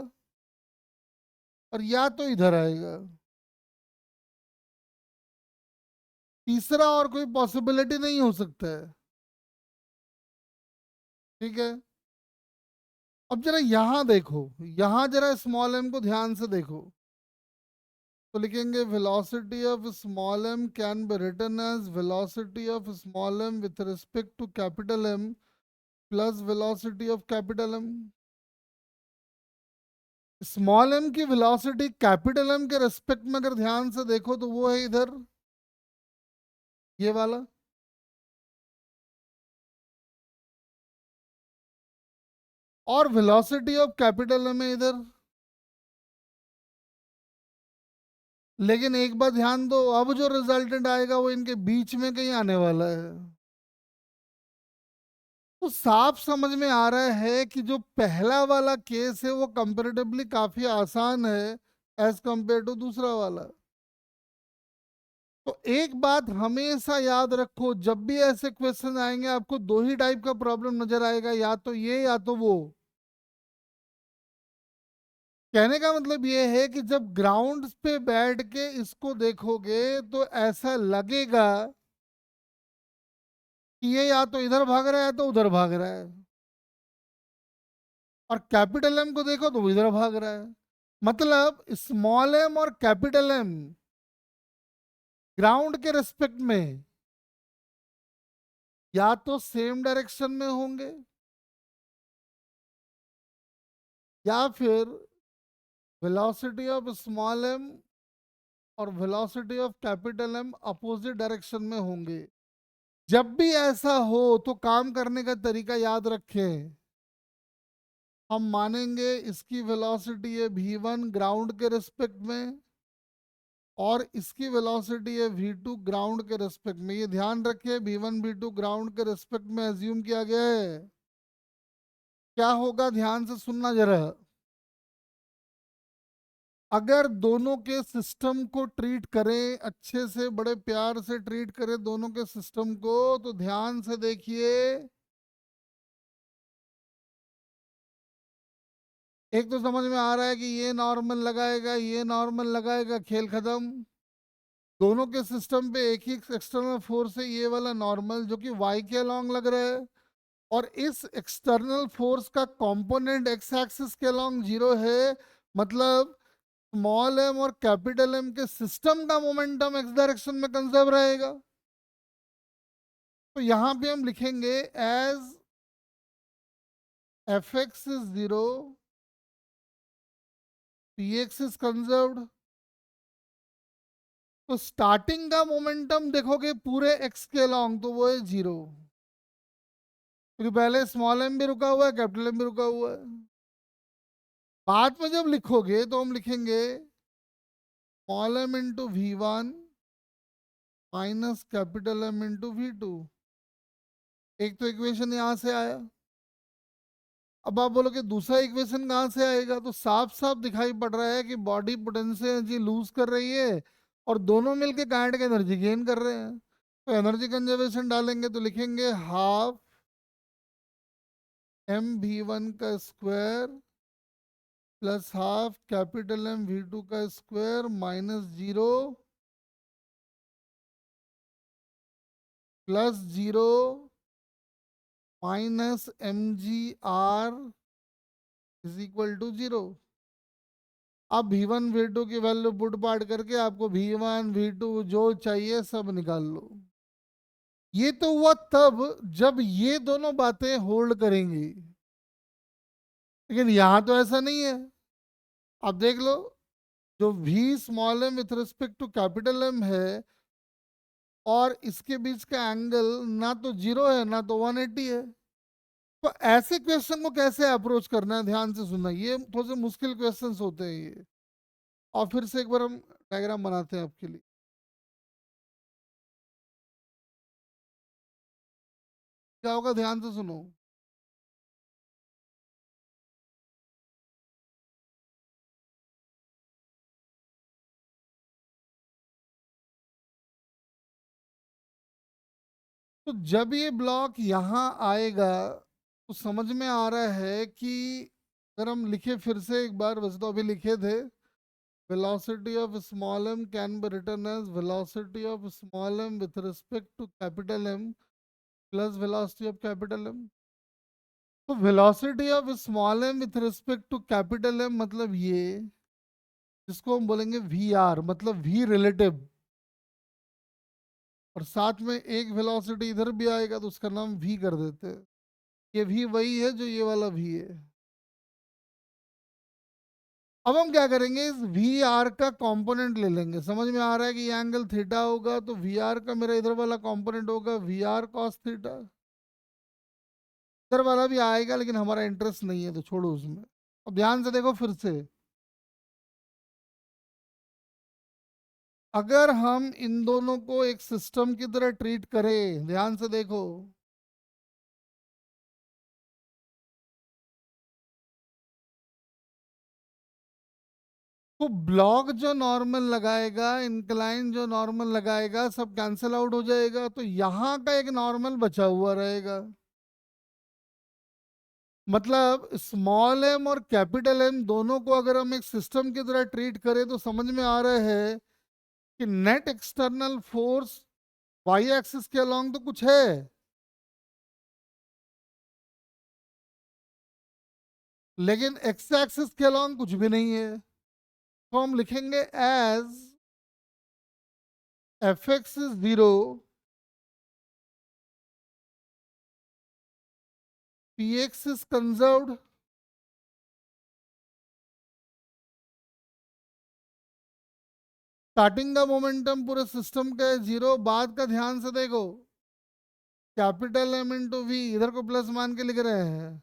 और या तो इधर आएगा, तीसरा और कोई पॉसिबिलिटी नहीं हो सकता है। ठीक है, अब जरा यहां देखो, यहां जरा स्मॉल एम को ध्यान से देखो, तो लिखेंगे velocity of small M can be written as velocity of small M with respect to capital M plus velocity of capital M. Small M की वेलोसिटी कैपिटल एम के रेस्पेक्ट में अगर ध्यान से देखो तो वो है इधर, ये वाला। और वेलोसिटी ऑफ कैपिटल एम है इधर। लेकिन एक बात ध्यान दो, अब जो रिजल्टेंट आएगा वो इनके बीच में कहीं आने वाला है। तो साफ समझ में आ रहा है कि जो पहला वाला केस है वो कंपेरेटिवली काफी आसान है एज कंपेयर टू दूसरा वाला। तो एक बात हमेशा याद रखो, जब भी ऐसे क्वेश्चन आएंगे आपको दो ही टाइप का प्रॉब्लम नजर आएगा, या तो ये या तो वो। कहने का मतलब ये है कि जब ग्राउंड पे बैठ के इसको देखोगे तो ऐसा लगेगा कि ये या तो इधर भाग रहा है तो उधर भाग रहा है, और कैपिटल एम को देखो तो वो इधर भाग रहा है। मतलब स्मॉल एम और कैपिटल एम ग्राउंड के रेस्पेक्ट में या तो सेम डायरेक्शन में होंगे, या फिर वेलोसिटी ऑफ स्मॉल एम और velocity of capital M opposite direction में होंगे। जब भी ऐसा हो तो काम करने का तरीका याद रखें। हम मानेंगे इसकी वेलोसिटी है v1 ग्राउंड के रेस्पेक्ट में, और इसकी वेलोसिटी है v2 ग्राउंड के रेस्पेक्ट में। ये ध्यान रखिए, v1 v2 ग्राउंड के रेस्पेक्ट में एज्यूम किया गया है। क्या होगा, ध्यान से सुनना जरा। अगर दोनों के सिस्टम को ट्रीट करें अच्छे से, बड़े प्यार से ट्रीट करें दोनों के सिस्टम को, तो ध्यान से देखिए। एक तो समझ में आ रहा है कि ये नॉर्मल लगाएगा, ये नॉर्मल लगाएगा, खेल खत्म। दोनों के सिस्टम पे एक ही एक्सटर्नल फोर्स है, ये वाला नॉर्मल जो कि वाई के अलोंग लग रहा है, और इस एक्सटर्नल फोर्स का कंपोनेंट एक्स एक्सिस के अलोंग जीरो है। मतलब स्मॉल एम और कैपिटल एम के सिस्टम का मोमेंटम एक्स डायरेक्शन में कंजर्व रहेगा। तो यहां पे हम लिखेंगे as F X is zero, P X is conserved. तो स्टार्टिंग का मोमेंटम देखोगे पूरे एक्स के अलोंग तो वो है जीरो, क्योंकि पहले स्मॉल एम भी रुका हुआ है, कैपिटल एम भी रुका हुआ है। बाद में जब लिखोगे तो हम लिखेंगे small M into V1 minus capital M into V2। एक तो इक्वेशन यहां से आया। अब आप बोलोगे दूसरा इक्वेशन कहाँ से आएगा, तो साफ साफ दिखाई पड़ रहा है कि बॉडी पोटेंशियल एनर्जी लूज कर रही है और दोनों मिलके काइनेटिक एनर्जी गेन कर रहे हैं। तो एनर्जी कंजर्वेशन डालेंगे तो लिखेंगे हाफ mv1 का square plus half capital M v2 का square minus 0 plus 0 minus mgr is equal to 0। आप V1 V2 की वैल्यू पुट पार्ट करके आपको V1 V2 जो चाहिए सब निकाल लो। ये तो हुआ तब जब ये दोनों बातें होल्ड करेंगी, लेकिन यहां तो ऐसा नहीं है। आप देख लो, जो V small M with respect to capital M है और इसके बीच का एंगल ना तो 0 है ना तो 180 है। तो ऐसे क्वेश्चन को कैसे अप्रोच करना है, ध्यान से सुनना, ये थोड़े से मुश्किल क्वेश्चंस होते हैं ये। और फिर से एक बार हम डायग्राम बनाते हैं आपके लिए। क्या होगा, ध्यान से सुनो। तो जब ये ब्लॉक यहाँ आएगा तो समझ में आ रहा है कि अगर हम लिखे फिर से एक बार, वैसे तो अभी लिखे थे, velocity of small m can be written as velocity of small m with respect to capital M plus velocity of capital M। तो velocity of small m with respect to capital M मतलब ये, जिसको हम बोलेंगे VR मतलब V relative, और साथ में एक वेलोसिटी इधर भी आएगा तो उसका नाम V कर देते हैं। ये भी वही है जो ये वाला भी है। अब हम क्या करेंगे, इस वी आर का कंपोनेंट ले लेंगे। समझ में आ रहा है कि ये एंगल थीटा होगा तो वी आर का मेरा इधर वाला कंपोनेंट होगा वी आर कॉस थीटा। इधर वाला भी आएगा लेकिन हमारा इंटरेस्ट नहीं है तो छोड़ो उसमें। अब ध्यान से देखो फिर से, अगर हम इन दोनों को एक सिस्टम की तरह ट्रीट करें, ध्यान से देखो, तो ब्लॉक जो नॉर्मल लगाएगा, इंक्लाइन जो नॉर्मल लगाएगा, सब कैंसिल आउट हो जाएगा, तो यहाँ का एक नॉर्मल बचा हुआ रहेगा। मतलब स्मॉल एम और कैपिटल एम दोनों को अगर हम एक सिस्टम की तरह ट्रीट करें तो समझ में आ रहा है कि net external force Y axis के अलोंग तो कुछ है, लेकिन एक्स एक्सिस के अलोंग कुछ भी नहीं है। तो हम लिखेंगे as F X is 0, P X is conserved, starting का मोमेंटम पूरे सिस्टम का है 0। बाद का ध्यान से देखो, कैपिटल एम इंटू वी, इधर को प्लस मान के लिख रहे हैं,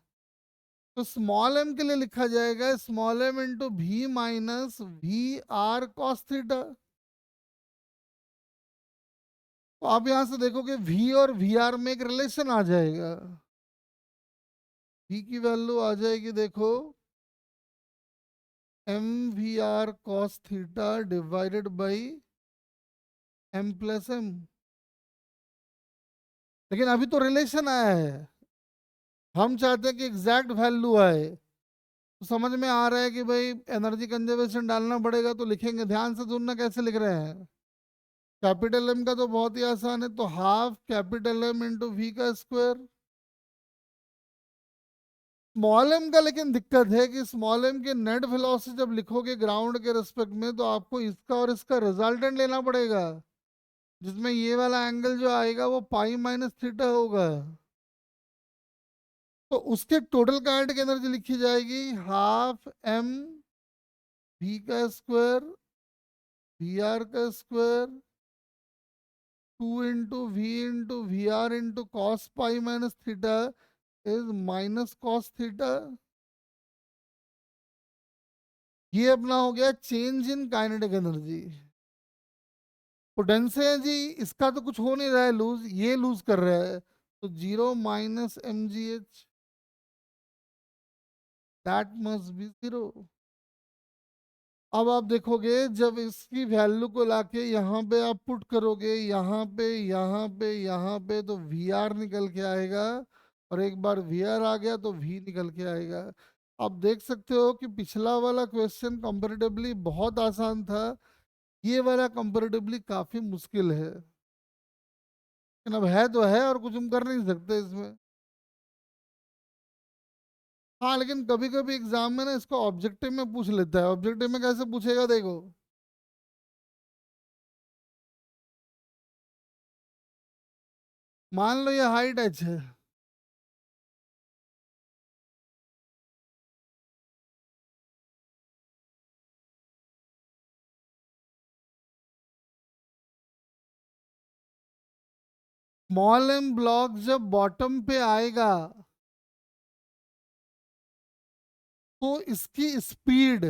तो स्मॉल एम के लिए लिखा जाएगा small M into V minus V R cos theta. तो आप यहां से देखोगे वी और वी आर में एक रिलेशन आ जाएगा। वी की वैल्यू आ जाएगी, देखो, M V R cos theta divided by M plus M. लेकिन अभी तो रिलेशन आया है, हम चाहते हैं कि एग्जैक्ट वैल्यू आए। तो समझ में आ रहा है कि भाई एनर्जी कंजर्वेशन डालना पड़ेगा, तो लिखेंगे, ध्यान से सुनना कैसे लिख रहे हैं। कैपिटल एम का तो बहुत ही आसान है, तो half capital M into V का स्क्वायर। स्मॉल एम का लेकिन दिक्कत है कि स्मॉल एम के नेट वेलोसिटी जब लिखोगे ग्राउंड के रिस्पेक्ट में तो आपको इसका और इसका रिजल्टेंट लेना पड़ेगा, जिसमें ये वाला एंगल जो आएगा वो पाई माइनस थीटा होगा। तो उसके टोटल काइनेटिक एनर्जी लिखी जाएगी हाफ एम वी का स्क्वायर वी आर का square 2 into V into cos pi minus theta is minus cos theta. ये अपना हो गया change in kinetic energy. Potential है जी, इसका तो कुछ हो नहीं रहा है लूज, ये लूज कर रहा है, तो 0 - mgh, दैट मस्ट बी 0। अब आप देखोगे जब इसकी वैल्यू को लाके यहाँ पे आप पुट करोगे, यहाँ पे यहाँ पे यहाँ पे, तो वी आर निकल के आएगा, और एक बार वी आर आ गया तो वी निकल के आएगा। आप देख सकते हो कि पिछला वाला क्वेश्चन कंपैरेटिवली बहुत आसान था, ये वाला कंपैरेटिवली काफी मुश्किल है, लेकिन अब है तो है और कुछ हम कर नहीं सकते इसमें। हाँ लेकिन कभी कभी एग्जाम में ना इसको ऑब्जेक्टिव में पूछ लेता है। ऑब्जेक्टिव में कैसे पूछेगा देखो, मान लो ये हाइट h है, स्मॉल एम ब्लॉक जब बॉटम पे आएगा तो इसकी speed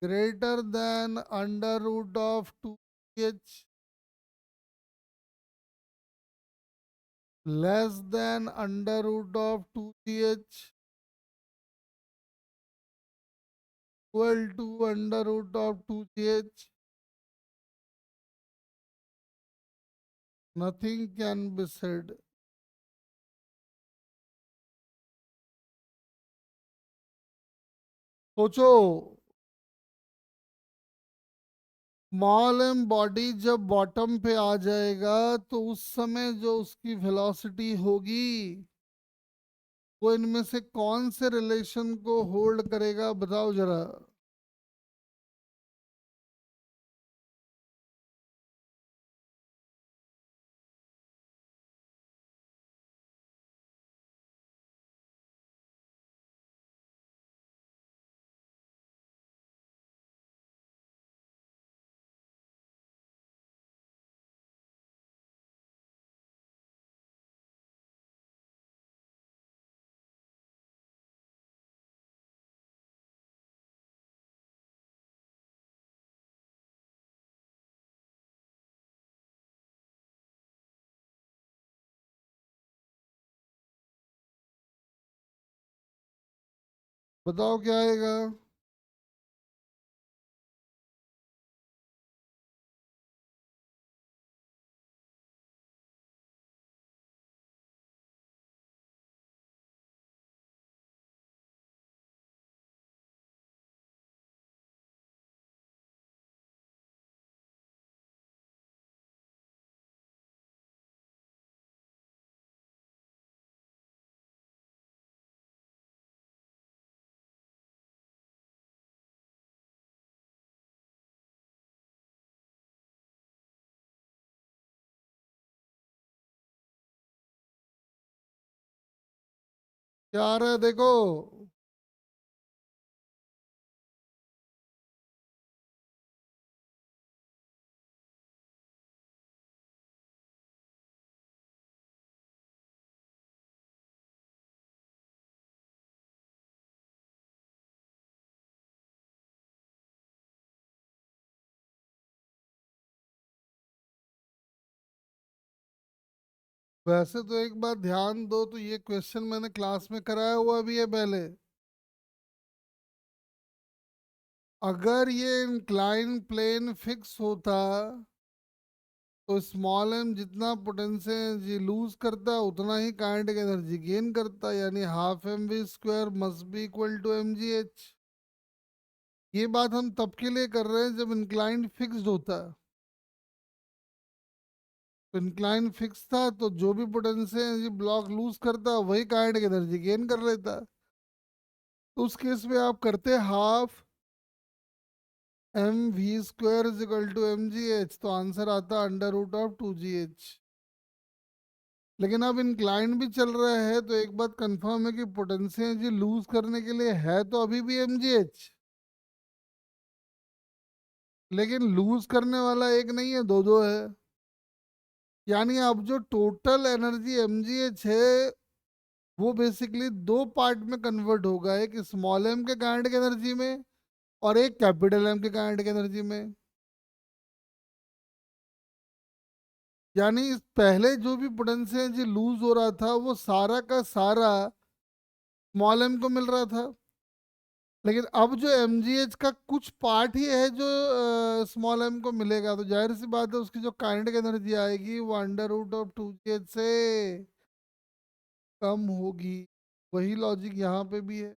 greater than under root of 2h, less than under root of 2gh, equal to under root of 2gh, nothing can be said. सोचो, स्मॉल एम बॉडी जब bottom पे आ जाएगा तो उस समय जो उसकी वेलोसिटी होगी, वो इनमें से कौन से रिलेशन को होल्ड करेगा, बताओ जरा। बताओ क्या आएगा। क्या आ रहा है देखो। वैसे तो एक बात ध्यान दो, तो ये क्वेश्चन मैंने क्लास में कराया हुआ भी है पहले। अगर ये इंक्लाइन प्लेन फिक्स होता तो स्मॉल एम जितना पोटेंशियल लूज करता है उतना ही काइनेटिक एनर्जी गेन करता, यानी half M V square must be equal to M G H. ये बात हम तब के लिए कर रहे हैं जब इंक्लाइन फिक्स्ड होता है। तो इंक्लाइन फिक्स था तो जो भी पोटेंशियल ब्लॉक लूज करता वही काइनेटिक एनर्जी गेन कर लेता। तो उस केस में आप करते half M V square is equal to M G H, तो आंसर आता अंडर रूट ऑफ 2gh। लेकिन अब इंक्लाइन भी चल रहा है तो एक बात कंफर्म है कि पोटेंशियल एनर्जी लूज करने के लिए है तो अभी भी एम जी एच, लेकिन लूज करने वाला एक नहीं है, दो दो है। यानी अब जो total energy M G H है वो बेसिकली दो पार्ट में कन्वर्ट होगा, एक स्मॉल एम के काइनेटिक एनर्जी में और एक कैपिटल एम के काइनेटिक एनर्जी में। यानी पहले जो भी पोटेंशियल एनर्जी लूज हो रहा था वो सारा का सारा स्मॉल एम को मिल रहा था, लेकिन अब जो एमजीएच का कुछ पार्ट ही है जो स्मॉल एम को मिलेगा, तो जाहिर सी बात है उसकी जो काइनेटिक एनर्जी आएगी वो अंडर रूट ऑफ 2gh से कम होगी। वही लॉजिक यहाँ पे भी है।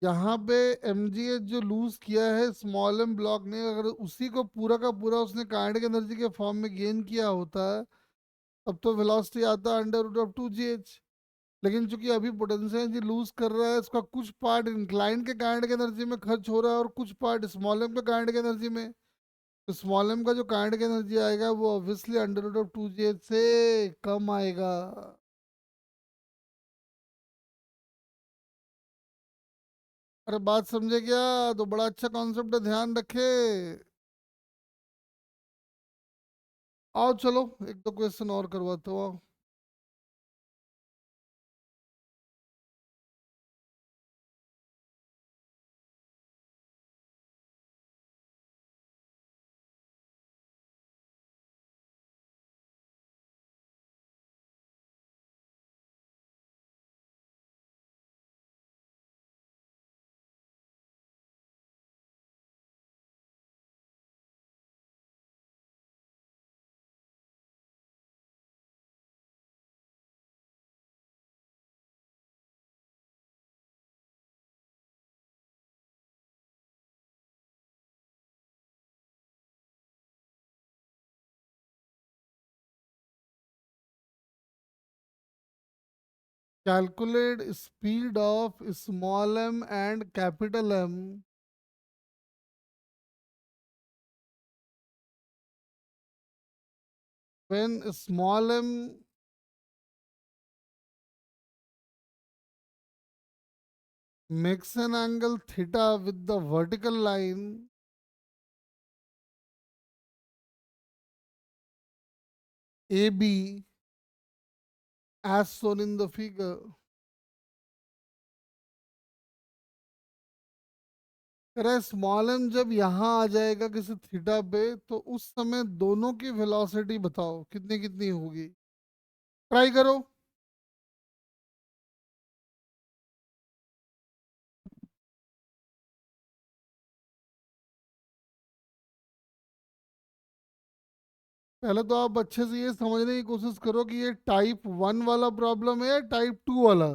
यहाँ पे एमजीएच जो लूज किया है स्मॉल एम ब्लॉक ने, अगर उसी को पूरा का पूरा उसने काइनेटिक एनर्जी के फॉर्म में गेन किया होता तब तो वेलोसिटी आता अंडर रूट ऑफ 2gh। लेकिन चूंकि अभी पोटेंशियल एनर्जी लूज कर रहा है, उसका कुछ पार्ट इंक्लाइन के काइनेटिक एनर्जी में खर्च हो रहा है और कुछ पार्ट स्मॉल एम के काइनेटिक एनर्जी में। तो स्मॉल एम का जो काइनेटिक एनर्जी आएगा वो obviously under root of 2gh से कम आएगा। अरे बात समझे क्या? तो बड़ा अच्छा कॉन्सेप्ट है, ध्यान रखे। आओ चलो, एक दो क्वेश्चन और करवाता हूँ, आओ। Calculate speed of small M and capital M when small M makes an angle theta with the vertical line AB as shown in the figure। कह रहा है स्मॉल एम जब यहाँ आ जाएगा किसी थीटा पे, तो उस समय दोनों की वेलोसिटी बताओ कितनी कितनी होगी। ट्राई करो। पहले तो आप अच्छे से ये समझने की कोशिश करो कि ये टाइप 1 वाला प्रॉब्लम है या टाइप 2 वाला।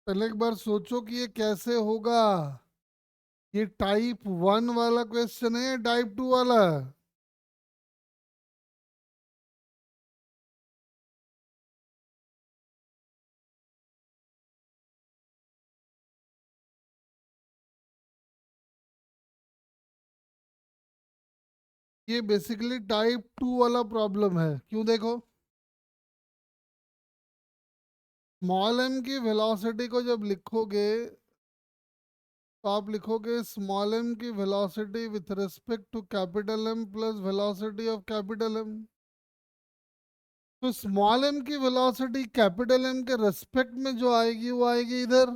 पहले एक बार सोचो कि ये कैसे होगा। ये टाइप 1 वाला क्वेश्चन है या टाइप 2 वाला? ये बेसिकली टाइप 2 वाला प्रॉब्लम है। क्यों? देखो, स्मॉल एम की वेलोसिटी को जब लिखोगे तो आप लिखोगे स्मॉल एम की velocity with respect to capital M plus velocity of capital M. तो स्मॉल एम की वेलोसिटी कैपिटल एम के रेस्पेक्ट में जो आएगी वो आएगी इधर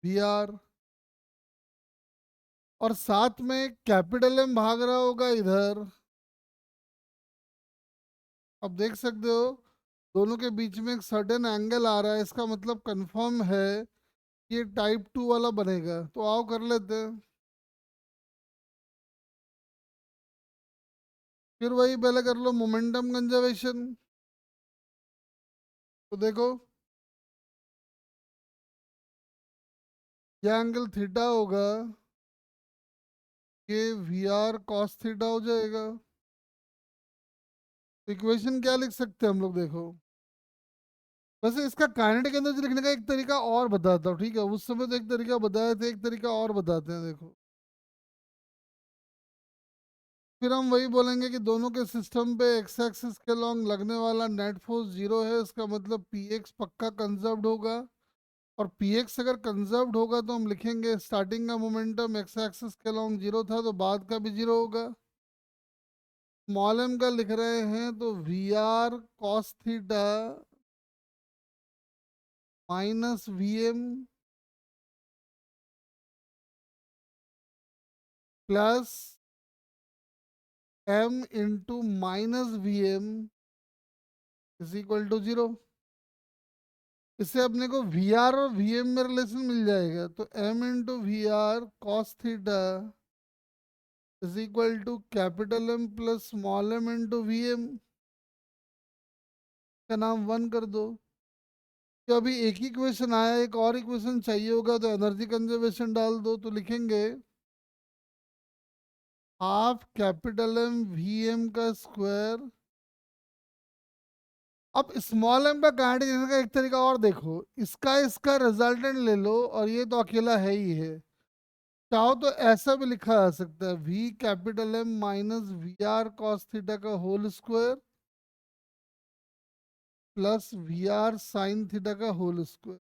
वी आर, और साथ में कैपिटल एम भाग रहा होगा इधर। अब देख सकते हो दोनों के बीच में एक सर्टेन एंगल आ रहा है, इसका मतलब कंफर्म है ये टाइप 2 वाला बनेगा। तो आओ कर लेते हैं। फिर वही पहले कर लो मोमेंटम कंजर्वेशन। तो देखो, ये एंगल थीटा होगा, ये वी आर कॉस थीटा हो जाएगा। इक्वेशन क्या लिख सकते हैं हम लोग? देखो, वैसे इसका काइनेटिक एनर्जी लिखने का एक तरीका और बताता हूँ, ठीक है? उस समय तो एक तरीका बताया था, एक तरीका और बताते हैं। देखो, फिर हम वही बोलेंगे कि दोनों के सिस्टम पे एक्स एक्सिस के लॉन्ग लगने वाला नेट फोर्स जीरो है, इसका मतलब पी एक्स पक्का कंजर्व्ड होगा। और पी एक्स अगर कंजर्व्ड होगा तो हम लिखेंगे स्टार्टिंग का मोमेंटम एक्स एक्सिस के लॉन्ग जीरो था, तो बाद का भी जीरो होगा। स्मॉल एम का लिख रहे हैं तो V R cos theta minus V M plus M into minus V M is equal to zero. इससे अपने को वी आर और वी एम में रिलेशन मिल जाएगा, तो M into V R cos theta is equal to capital M plus small M into V M का नाम वन कर दो। तो अभी एक ही क्वेश्चन आया, एक और इक्वेशन चाहिए होगा, तो एनर्जी कंजर्वेशन डाल दो। तो लिखेंगे half capital M V M का स्क्वायर। अब स्मॉल एम का काइनेटिक एनर्जी का एक तरीका और देखो, इसका इसका रिजल्टेंट ले लो और ये तो अकेला है ही है। चाहो तो ऐसा भी लिखा जा सकता है V capital M minus V R cos theta का whole square plus V R sine theta का होल स्क्वायर।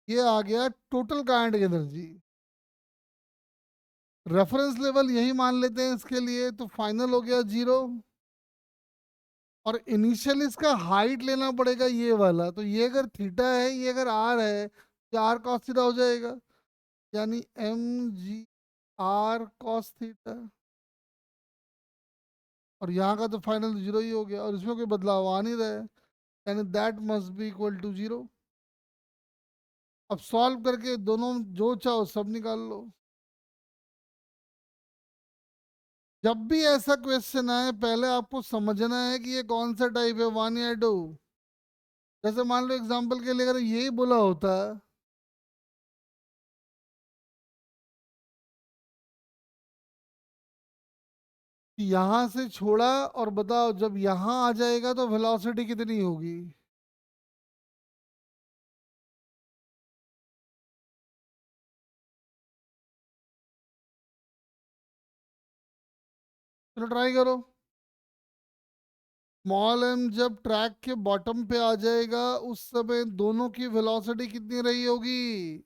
ये आ गया total kinetic energy. Reference level यही मान लेते हैं इसके लिए, तो फाइनल हो गया जीरो। और इनिशियल इसका हाइट लेना पड़ेगा ये वाला, तो ये अगर थीटा है, ये अगर आर है, तो आर कॉस थीटा हो जाएगा, यानी M G R cos theta. और यहाँ का तो फाइनल जीरो ही हो गया, और इसमें कोई बदलाव आ नहीं रहा है, यानी that must be equal to zero. अब सॉल्व करके दोनों जो चाहो सब निकाल लो। जब भी ऐसा क्वेश्चन आए पहले आपको समझना है कि ये कौन सा टाइप है, वन या टू। जैसे मान लो एग्जांपल के लिए अगर यही बोला होता कि यहाँ से छोड़ा और बताओ जब यहाँ आ जाएगा तो वेलोसिटी कितनी होगी। चलो ट्राई करो। स्मॉल एम जब ट्रैक के बॉटम पे आ जाएगा उस समय दोनों की वेलोसिटी कितनी रही होगी?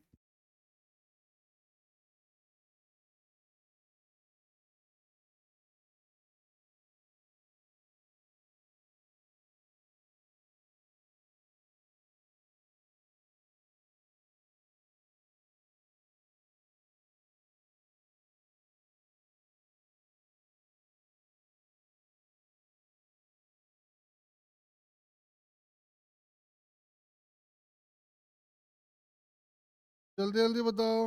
जल्दी जल्दी बताओ।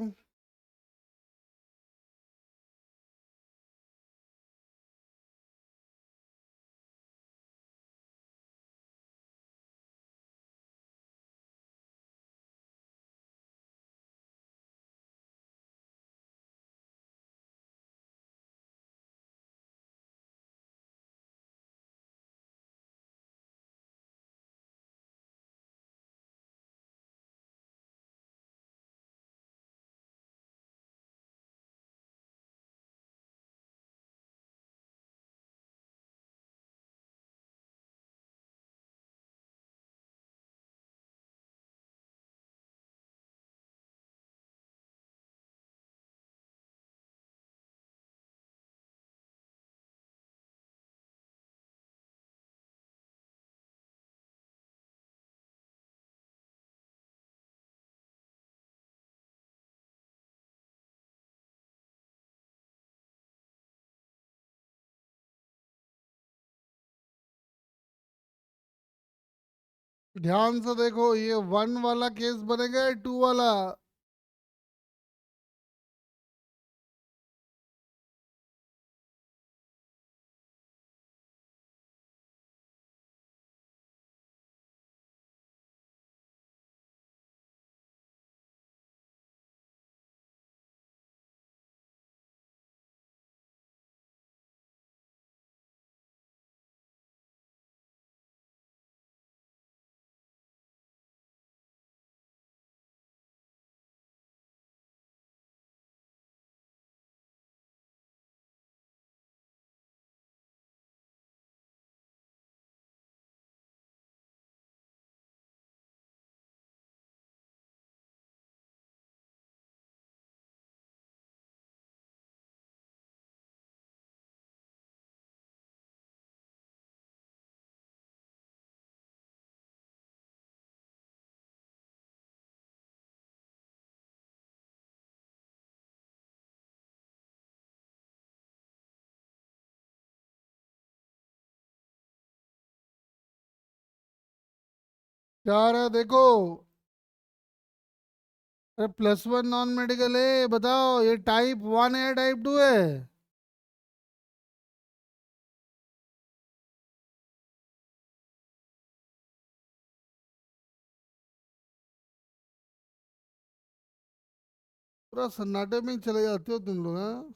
ध्यान से देखो, ये 1 वाला केस बनेगा या 2 वाला? क्या रहा है देखो। अरे +1 नॉन मेडिकल है, बताओ ये टाइप 1 है टाइप 2 है? पूरा सन्नाटे में ही चले जाते हो तुम लोग, हाँ?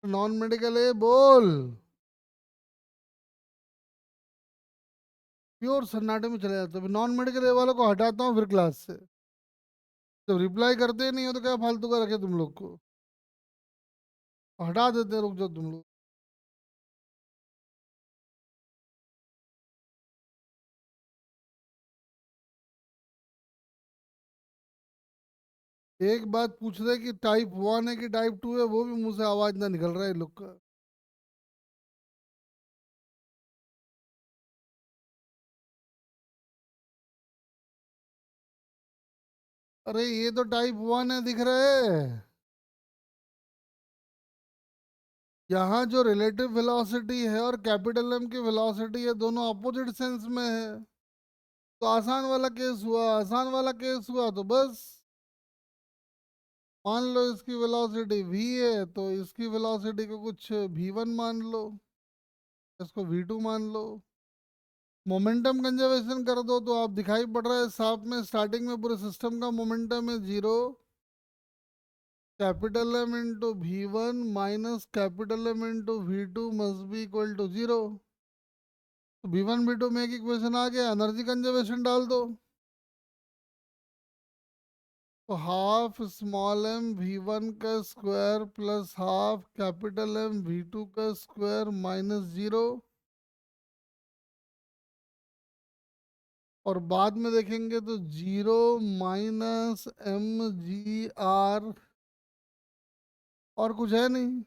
नॉन मेडिकल है बोल। प्योर सन्नाटे में चले जाते हो। नॉन मेडिकल ए वालों को हटाता हूँ फिर क्लास से। जब रिप्लाई करते ही नहीं हो तो क्या फालतू का रखे तुम लोग को? हटा देते हैं, रुक जाओ तुम लोग। एक बात पूछ रहे कि टाइप 1 है कि टाइप 2 है, वो भी मुंह से आवाज ना निकल रहा है इन लोग का। अरे ये तो टाइप 1 है दिख रहा है। यहाँ जो रिलेटिव वेलोसिटी है और कैपिटल एम की वेलोसिटी है, दोनों अपोजिट सेंस में है। तो आसान वाला केस हुआ, आसान वाला केस हुआ तो बस। मान लो इसकी वेलोसिटी v है, तो इसकी वेलोसिटी को कुछ v1 मान लो, इसको v2 मान लो। मोमेंटम कंजर्वेशन कर दो तो आप दिखाई पड़ रहा है साफ में, स्टार्टिंग में पूरे सिस्टम का मोमेंटम है 0। Capital M into v1 minus capital M into v2 must be equal to 0। तो v1 v2 में एक इक्वेशन आ गया, एनर्जी कंजर्वेशन डाल दो। तो हाफ स्मॉल एम v1 का square plus half capital M v2 का स्क्वायर -0। और बाद में देखेंगे तो 0 माइनस mgr। और कुछ है नहीं।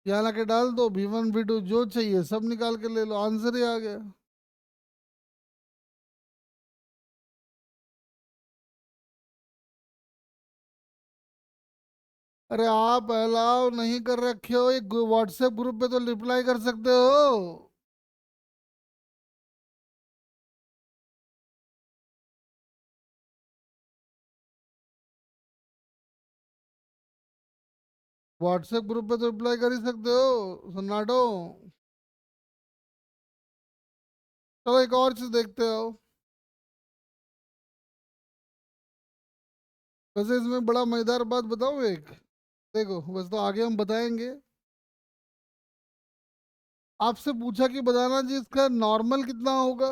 यहाँ लाके डाल दो, v1 v2 जो चाहिए सब निकाल के ले लो, आंसर ही आ गया। अरे आप अलाउ नहीं कर रखे हो, एक व्हाट्सएप ग्रुप पे तो रिप्लाई कर सकते हो। व्हाट्सएप ग्रुप पे तो रिप्लाई कर ही सकते हो सन्नाटो। चलो एक और चीज देखते हो। वैसे इसमें बड़ा मजेदार बात बताऊं एक। देखो वैसे तो आगे हम बताएंगे। आपसे पूछा कि बताना जी इसका नॉर्मल कितना होगा।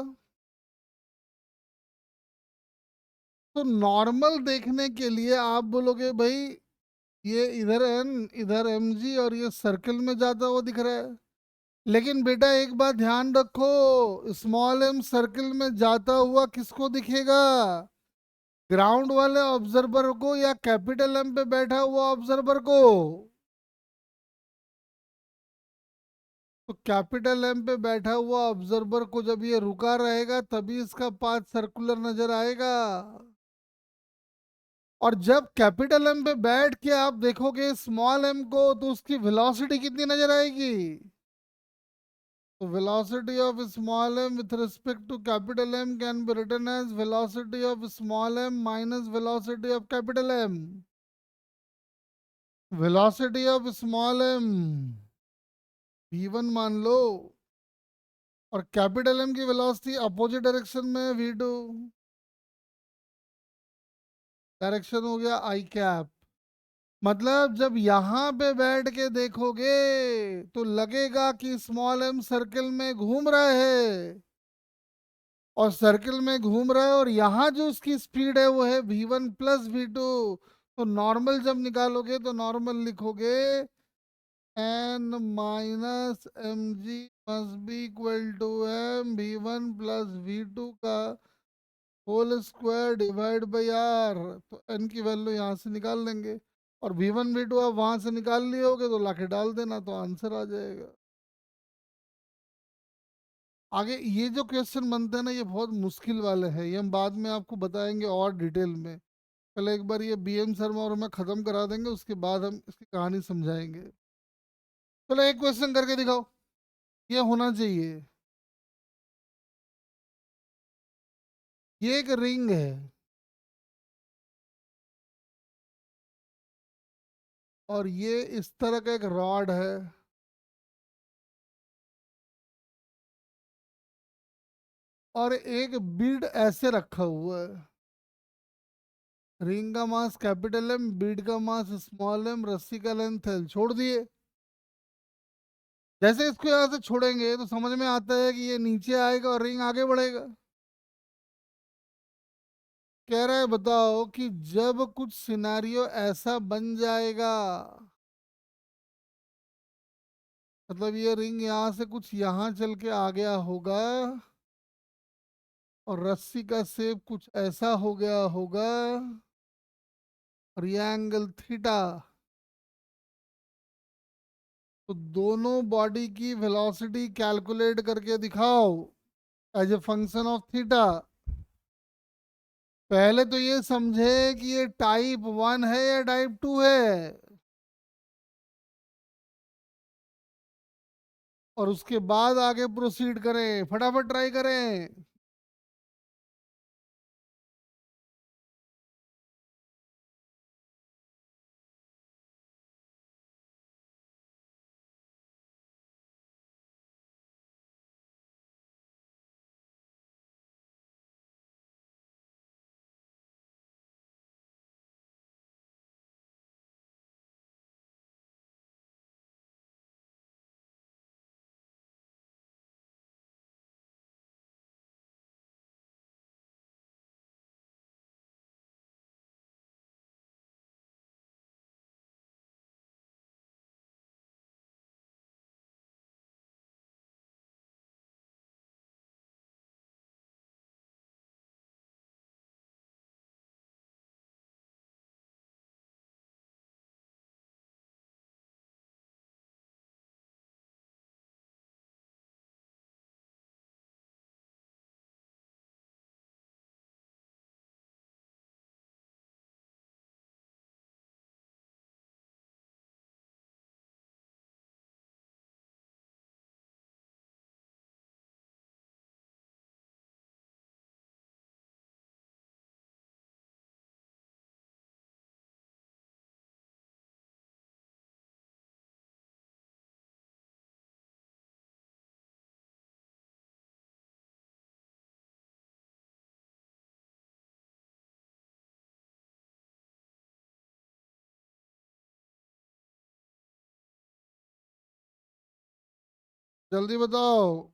तो नॉर्मल देखने के लिए आप बोलोगे भाई ये इधर एन, इधर एम जी, और ये सर्कल में जाता हुआ दिख रहा है। लेकिन बेटा एक बात ध्यान रखो, स्मॉल एम सर्कल में जाता हुआ किसको दिखेगा? ग्राउंड वाले ऑब्जर्वर को या कैपिटल एम पे बैठा हुआ ऑब्जर्वर को? तो कैपिटल एम पे बैठा हुआ ऑब्जर्वर को जब ये रुका रहेगा तभी इसका पाथ सर्कुलर नजर आएगा। और जब कैपिटल एम पे बैठ के आप देखोगे स्मॉल एम को तो उसकी वेलोसिटी कितनी नजर आएगी? तो velocity of small m with respect to capital M can be written as velocity of small m minus velocity of capital M. Velocity of small m v1 मान लो, और कैपिटल M की वेलोसिटी अपोजिट डायरेक्शन में v2, direction हो गया आई cap. मतलब जब यहाँ पे बैठ के देखोगे तो लगेगा कि स्मॉल m सर्कल में घूम रहा है, और सर्कल में घूम रहा है, और यहाँ जो उसकी स्पीड है वो है v1 प्लस v2। तो नॉर्मल जब निकालोगे तो नॉर्मल लिखोगे n minus M G must be equal to M V one plus V two का whole square divide by R. तो n की वैल्यू यहाँ से निकाल लेंगे, और v1 v2 आप वहां से निकाल लिए होगे तो लाके डाल देना तो आंसर आ जाएगा। आगे ये जो क्वेश्चन बनते हैं ना ये बहुत मुश्किल वाले हैं, ये हम बाद में आपको बताएंगे और डिटेल में। पहले एक बार ये बीएम शर्मा और मैं खत्म करा देंगे, उसके बाद हम इसकी कहानी समझाएंगे। चलो एक क्वेश्चन करके दिखाओ, ये होना चाहिए। ये एक रिंग है, और ये इस तरह का एक रॉड है, और एक बीड ऐसे रखा हुआ है। रिंग का मास कैपिटल एम, बीड का मास स्मॉल एम, रस्सी का लेंथ एल, छोड़ दिए। जैसे इसको यहाँ से छोड़ेंगे तो समझ में आता है कि ये नीचे आएगा और रिंग आगे बढ़ेगा। कह रहा है बताओ कि जब कुछ सिनारियो ऐसा बन जाएगा, मतलब ये रिंग यहाँ से कुछ यहाँ चल के आ गया होगा, और रस्सी का शेप कुछ ऐसा हो गया होगा, और ये एंगल थीटा, तो दोनों बॉडी की वेलोसिटी कैलकुलेट करके दिखाओ as a function of theta. पहले तो ये समझे कि ये टाइप 1 है या टाइप 2 है, और उसके बाद आगे प्रोसीड करें, फटाफट ट्राई करें। जल्दी बताओ।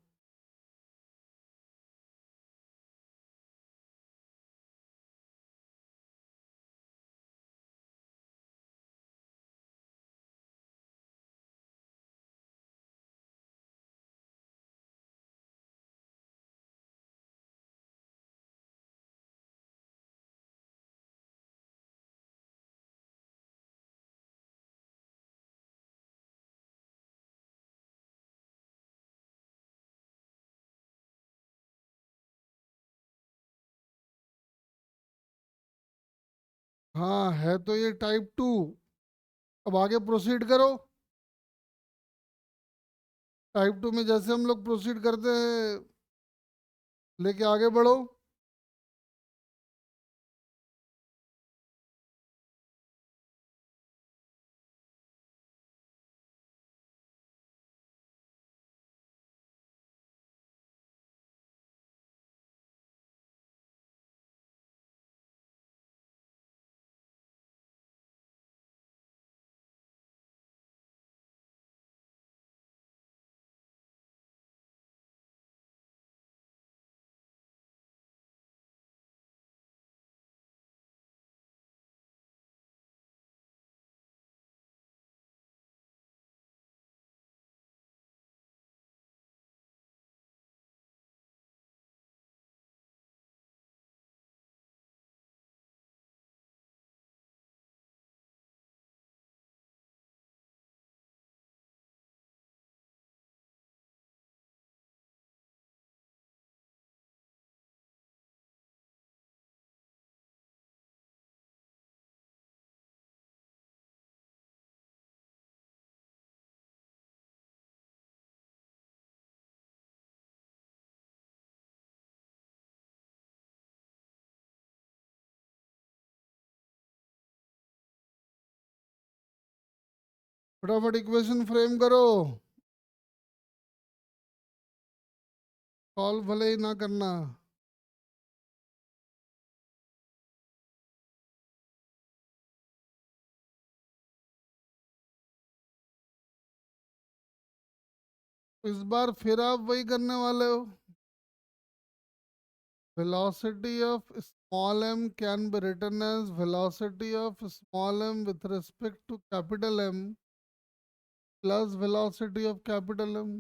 हाँ है तो ये टाइप 2। अब आगे प्रोसीड करो। टाइप 2 में जैसे हम लोग प्रोसीड करते हैं, लेके आगे बढ़ो। फटाफट इक्वेशन फ्रेम करो। सॉल्व भले ही ना करना। इस बार फिर आप वही करने वाले हो। Velocity of small m can be written as velocity of small m with respect to capital M plus velocity of capital M।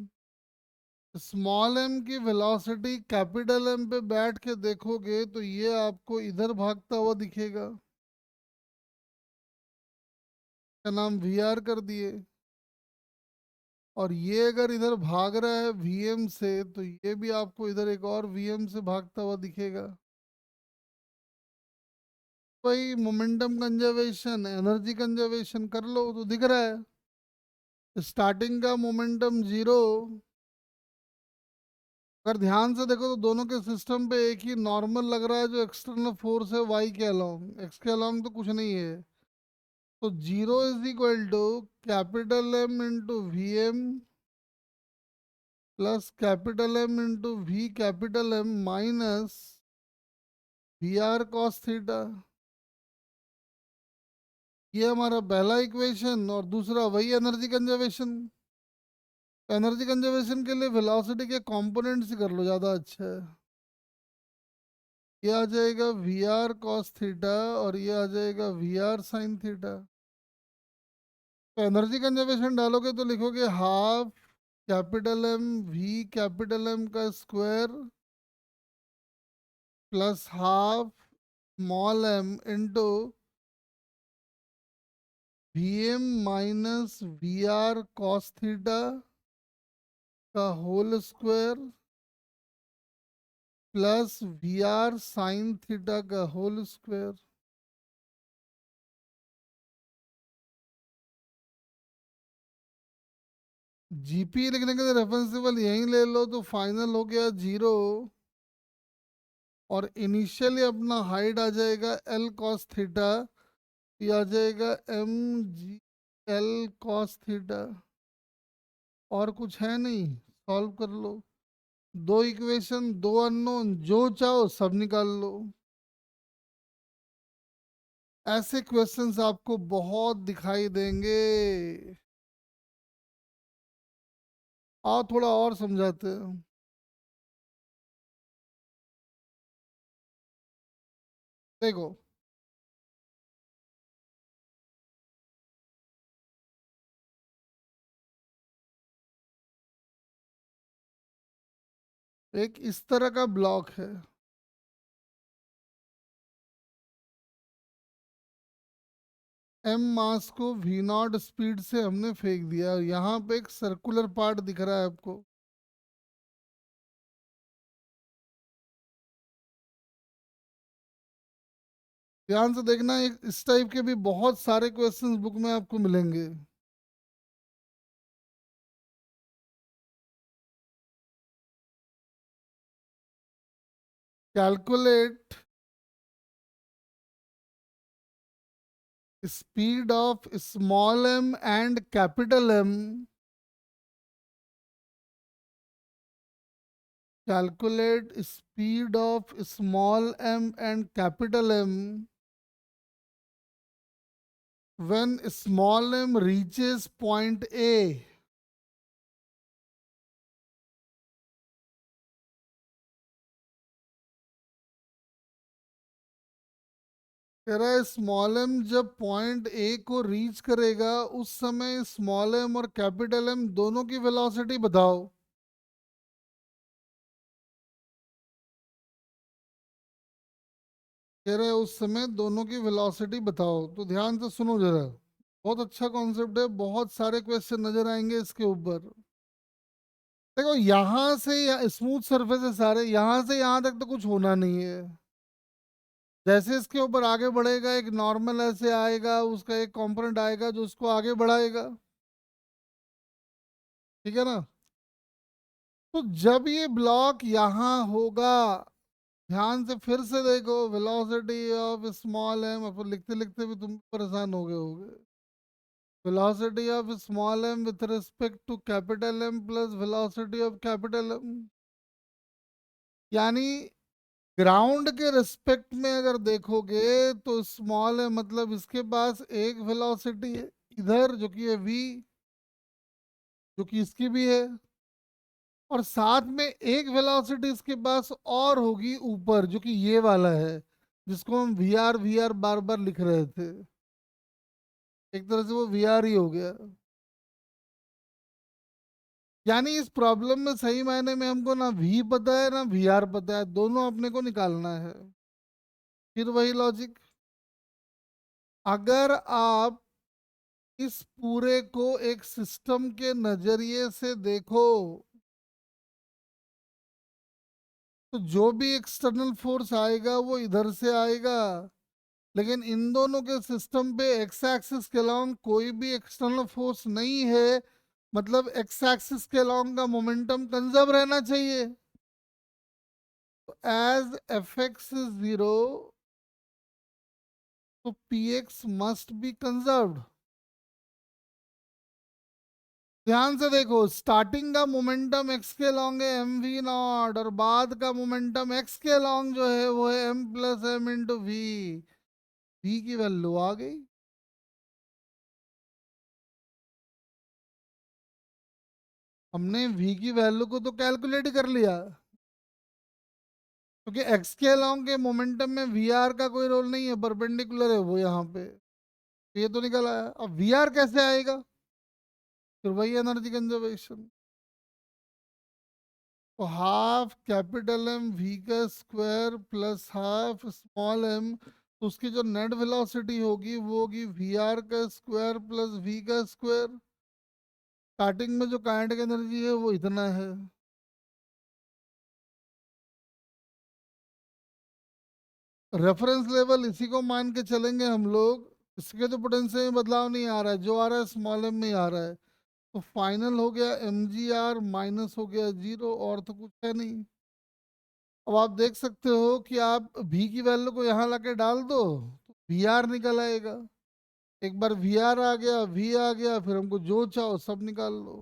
Small m की वेलोसिटी कैपिटल M पे बैठ के देखोगे तो ये आपको इधर भागता हुआ दिखेगा। का नाम VR कर दिए। और ये अगर इधर भाग रहा है VM से तो ये भी आपको इधर एक और VM से भागता हुआ दिखेगा। भाई मोमेंटम कंजर्वेशन, एनर्जी कंजर्वेशन कर लो तो दिख रहा है। स्टार्टिंग का मोमेंटम जीरो। अगर ध्यान से देखो तो दोनों के सिस्टम पे एक ही नॉर्मल लग रहा है जो एक्सटर्नल फोर्स है वाई के अलोंग, एक्स के अलोंग तो कुछ नहीं है। तो zero is equal to capital M into V M plus capital M into V capital M minus V R cos theta. ये हमारा पहला इक्वेशन। और दूसरा वही एनर्जी कंजर्वेशन। एनर्जी कंजर्वेशन के लिए वेलोसिटी के कंपोनेंट्स ही कर लो, ज़्यादा अच्छा है। ये आ जाएगा वी आर कॉस थीटा और ये आ जाएगा वी आर साइन थीटा। तो एनर्जी कंजर्वेशन डालोगे तो लिखोगे half capital M V capital M का square plus half small M into V M minus V R cos theta का whole square plus V R sine theta का whole square. जीपी लिखने के लिए रेफरेंसिबल यहीं ले लो तो फाइनल हो गया जीरो। और इनिशियली अपना हाइट आ जाएगा एल कॉस थीटा। ये आ जाएगा M G L cos theta. और कुछ है नहीं, सॉल्व कर लो। दो इक्वेशन, दो अननोन, जो चाहो सब निकाल लो। ऐसे क्वेश्चंस आपको बहुत दिखाई देंगे। आओ थोड़ा और समझाते हैं। देखो, एक इस तरह का ब्लॉक है। एम मास को वी नॉट स्पीड से हमने फेंक दिया। यहाँ पे एक सर्कुलर पार्ट दिख रहा है आपको। ध्यान से देखना, एक इस टाइप के भी बहुत सारे क्वेश्चंस बुक में आपको मिलेंगे। Calculate speed of small M and capital M. Calculate speed of small m and capital M when small m reaches point A. कह रहा है स्मॉल एम जब पॉइंट ए को रीच करेगा उस समय स्मॉल एम और कैपिटल एम दोनों की वेलोसिटी बताओ। कह रहे हैं उस समय दोनों की वेलोसिटी बताओ। तो ध्यान से सुनो जरा, बहुत अच्छा कॉन्सेप्ट है, बहुत सारे क्वेश्चन नजर आएंगे इसके ऊपर। देखो यहां से स्मूथ सरफेस है सारे, यहां से यहां तक तो कुछ होना नहीं है। जैसे इसके ऊपर आगे बढ़ेगा एक नॉर्मल ऐसे आएगा, उसका एक कंपोनेंट आएगा जो उसको आगे बढ़ाएगा। ठीक है ना। तो जब ये ब्लॉक यहाँ होगा, ध्यान से फिर से देखो, वेलोसिटी ऑफ स्मॉल एम, अब लिखते लिखते भी तुम परेशान हो गए होगे। Velocity of small M with respect to capital M plus velocity of capital M, यानी ग्राउंड के रिस्पेक्ट में अगर देखोगे तो स्मॉल है मतलब इसके पास एक वेलोसिटी है इधर जो कि है v, जो कि इसकी भी है, और साथ में एक वेलोसिटी इसके पास और होगी ऊपर जो कि ये वाला है, जिसको हम वी आर बार बार लिख रहे थे। एक तरह से वो वी आर ही हो गया। यानी इस प्रॉब्लम में सही मायने में हमको ना v पता है ना वी आर पता है, दोनों अपने को निकालना है। फिर वही लॉजिक, अगर आप इस पूरे को एक सिस्टम के नजरिए से देखो तो जो भी एक्सटर्नल फोर्स आएगा वो इधर से आएगा, लेकिन इन दोनों के सिस्टम पे एक्स एक्सिस के अलोंग कोई भी एक्सटर्नल फोर्स नहीं है, मतलब एक्स एक्सिस के अलोंग का मोमेंटम कंजर्व रहना चाहिए। As F X is zero तो P X must be conserved. ध्यान से देखो, स्टार्टिंग का मोमेंटम एक्स के लॉन्ग है एम वी नॉट, और बाद का मोमेंटम एक्स के लॉन्ग जो है वो है M plus M into V. V की वैल्यू आ गई। हमने वी की वैल्यू को तो कैलकुलेट कर लिया, क्योंकि एक्स के लॉन्ग के मोमेंटम में वी आर का कोई रोल नहीं है, परपेंडिकुलर है वो यहाँ पे। तो ये तो निकल आया, अब वी आर कैसे आएगा, फिर वही एनर्जी कंजर्वेशन। तो हाफ कैपिटल एम वी का square plus half small m, तो उसकी जो नेट वेलोसिटी होगी वो होगी वी आर का स्क्वायर प्लस वी का स्क्वायर। स्टार्टिंग में जो काइनेटिक एनर्जी है वो इतना है। रेफरेंस लेवल इसी को मान के चलेंगे हम लोग, इसके तो पोटेंशियल में बदलाव नहीं आ रहा है, जो आ रहा है स्मॉल एम में ही आ रहा है। तो फाइनल हो गया एम जी आर माइनस हो गया जीरो, और तो कुछ है नहीं। अब आप देख सकते हो कि आप भी की वैल्यू को यहाँ लाके डाल दो तो वी आर निकल आएगा। एक बार वी आर आ गया, वी आ गया, फिर हमको जो चाहो सब निकाल लो।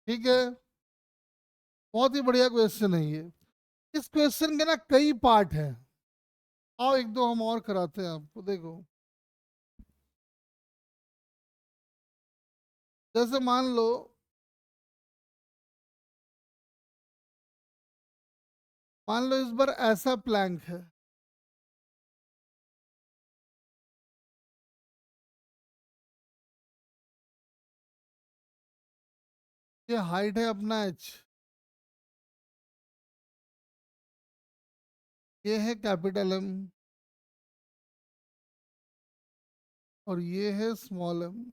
ठीक है, बहुत ही बढ़िया क्वेश्चन है ये। इस क्वेश्चन के ना कई पार्ट हैं, आओ एक दो हम और कराते हैं आपको। देखो, जैसे मान लो इस बार ऐसा प्लैंक है, ये हाइट है अपना एच, ये है कैपिटल एम, और ये है स्मॉल एम।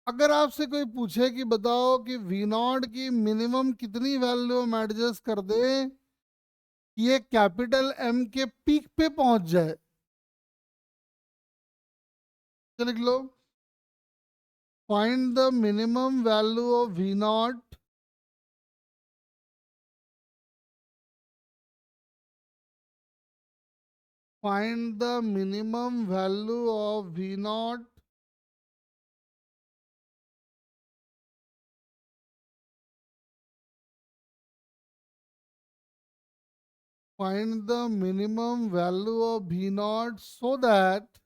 अगर आपसे कोई पूछे कि बताओ कि वी नॉट की मिनिमम कितनी वैल्यू हम एडजस्ट कर दे कि ये कैपिटल एम के पीक पे पहुंच जाए, तो लिख लो find the minimum value of V naught find the minimum value of v naught find the minimum value of v naught so that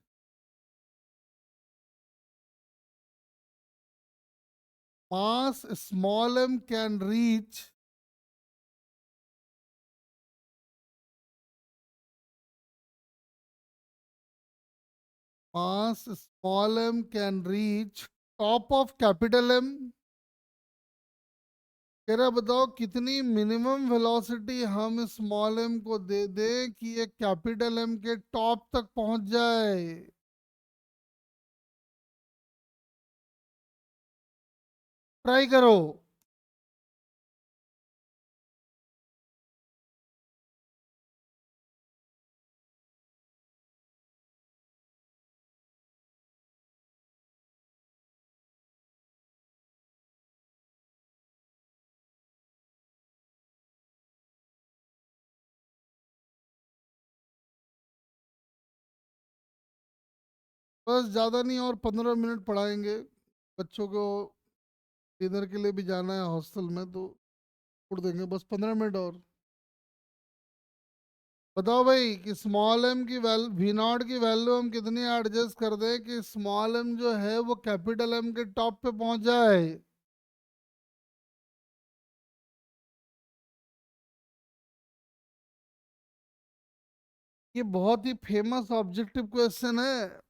mass small m can reach mass small m can reach top of capital M। कह रहा बताओ कितनी minimum velocity हम small m को दे दें कि ये capital M के टॉप तक पहुंच जाए। ट्राई करो। बस ज़्यादा नहीं, और 15 मिनट पढ़ाएंगे बच्चों को, डिनर के लिए भी जाना है हॉस्टल में, तो छोड़ देंगे बस 15 मिनट और। बताओ भाई कि स्मॉल एम की वैल्यू वी नॉट की वैल्यू हम कितनी एडजस्ट कर दें कि स्मॉल एम जो है वो कैपिटल एम के टॉप पे पहुंच जाए। ये बहुत ही फेमस ऑब्जेक्टिव क्वेश्चन है।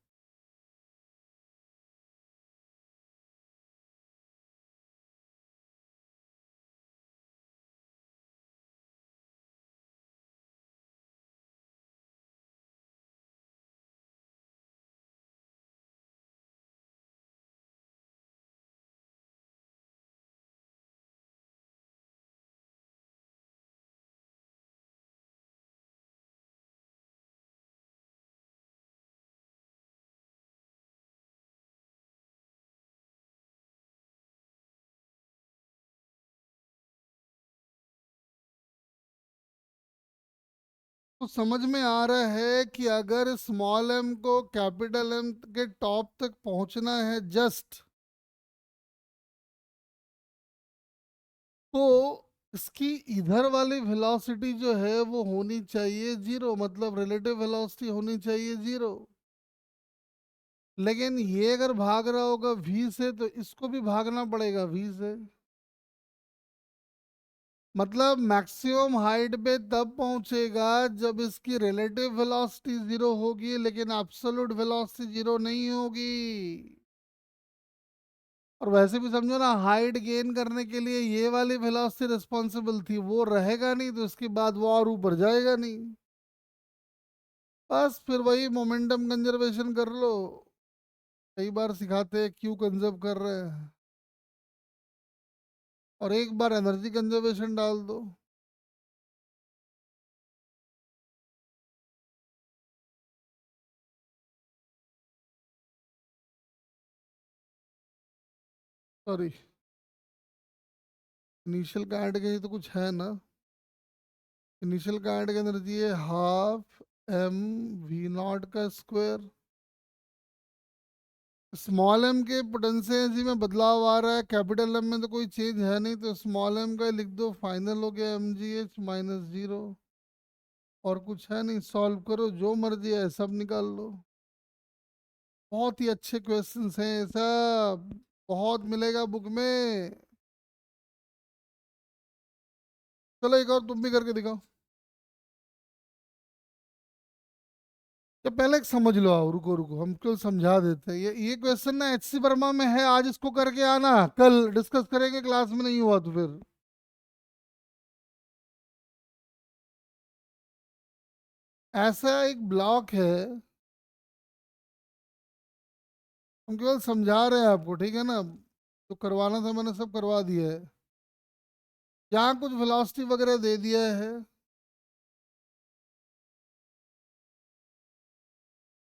तो समझ में आ रहा है कि अगर स्मॉल एम को कैपिटल एम के टॉप तक पहुंचना है जस्ट, तो इसकी इधर वाली वेलोसिटी जो है वो होनी चाहिए जीरो, मतलब रिलेटिव वेलोसिटी होनी चाहिए जीरो। लेकिन ये अगर भाग रहा होगा v से तो इसको भी भागना पड़ेगा v से। मतलब मैक्सिमम हाइट पे तब पहुंचेगा जब इसकी रिलेटिव वेलोसिटी जीरो होगी लेकिन एब्सोल्यूट वेलोसिटी जीरो नहीं होगी। और वैसे भी समझो ना, हाइट गेन करने के लिए ये वाली वेलोसिटी रिस्पॉन्सिबल थी, वो रहेगा नहीं तो इसके बाद वो और ऊपर जाएगा नहीं। बस फिर वही मोमेंटम कंजर्वेशन कर लो। कई बार सिखाते हैं क्यों कंजर्व कर रहे हैं, और एक बार एनर्जी कंजर्वेशन डाल दो। सॉरी, इनिशियल का ऐड के तो कुछ है ना। इनिशियल का ऐड के एनर्जी है हाफ एम वी नॉट का स्क्वायर। स्मॉल एम के पोटेंशियल में बदलाव आ रहा है, कैपिटल एम में तो कोई चेंज है नहीं, तो स्मॉल एम का लिख दो, फाइनल हो गया M G H minus zero. और कुछ है नहीं, सॉल्व करो जो मर्जी है सब निकाल लो। बहुत ही अच्छे क्वेश्चंस हैं ये सब, बहुत मिलेगा बुक में। चलो एक और तुम भी करके दिखाओ। तो पहले एक समझ लो, आओ रुको रुको हमको समझा देते हैं। ये क्वेश्चन ना एचसी वर्मा में है, आज इसको करके आना, कल डिस्कस करेंगे, क्लास में नहीं हुआ तो फिर। ऐसा एक ब्लॉक है, हम केवल समझा रहे हैं आपको, ठीक है ना। जो करवाना था मैंने सब करवा दिया है। यहाँ कुछ वेलोसिटी वगैरह दे दिया है।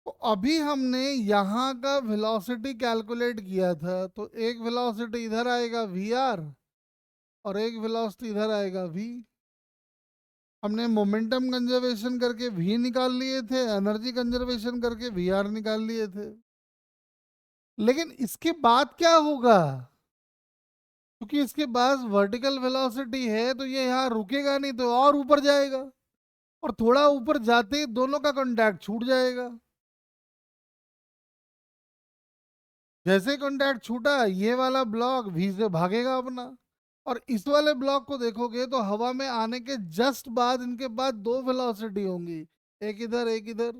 तो अभी हमने यहाँ का वेलोसिटी कैलकुलेट किया था, तो एक वेलोसिटी इधर आएगा वी आर, और एक वेलोसिटी इधर आएगा वी। हमने मोमेंटम कंजर्वेशन करके वी निकाल लिए थे, एनर्जी कंजर्वेशन करके वी आर निकाल लिए थे। लेकिन इसके बाद क्या होगा? क्योंकि इसके पास वर्टिकल वेलोसिटी है, तो ये यहाँ रुकेगा नहीं, तो और ऊपर जाएगा, और थोड़ा ऊपर जाते ही दोनों का कांटेक्ट छूट जाएगा। जैसे कांटेक्ट छूटा, ये वाला ब्लॉक वी से भागेगा अपना। और इस वाले ब्लॉक को देखोगे तो हवा में आने के जस्ट बाद इनके पास दो वेलोसिटी होंगी, एक इधर एक इधर।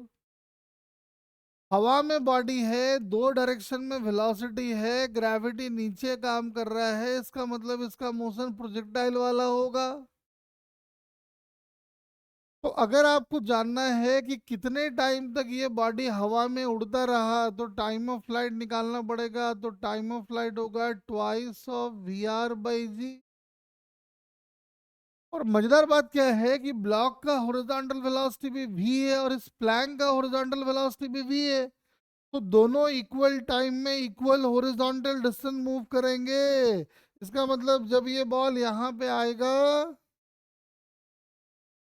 हवा में बॉडी है, दो डायरेक्शन में वेलोसिटी है, ग्रेविटी नीचे काम कर रहा है, इसका मतलब इसका मोशन प्रोजेक्टाइल वाला होगा। तो अगर आपको जानना है कि कितने टाइम तक ये बॉडी हवा में उड़ता रहा, तो टाइम ऑफ फ्लाइट निकालना पड़ेगा। तो टाइम ऑफ फ्लाइट होगा twice of V R by G. और मजेदार बात क्या है कि ब्लॉक का हॉरिजॉन्टल वेलोसिटी भी वी है, और इस प्लैंक का हॉरिजॉन्टल वेलोसिटी भी वी है। तो दोनों इक्वल टाइम में इक्वल हॉरिजॉन्टल डिस्टेंस मूव करेंगे। इसका मतलब जब ये बॉल यहाँ पे आएगा,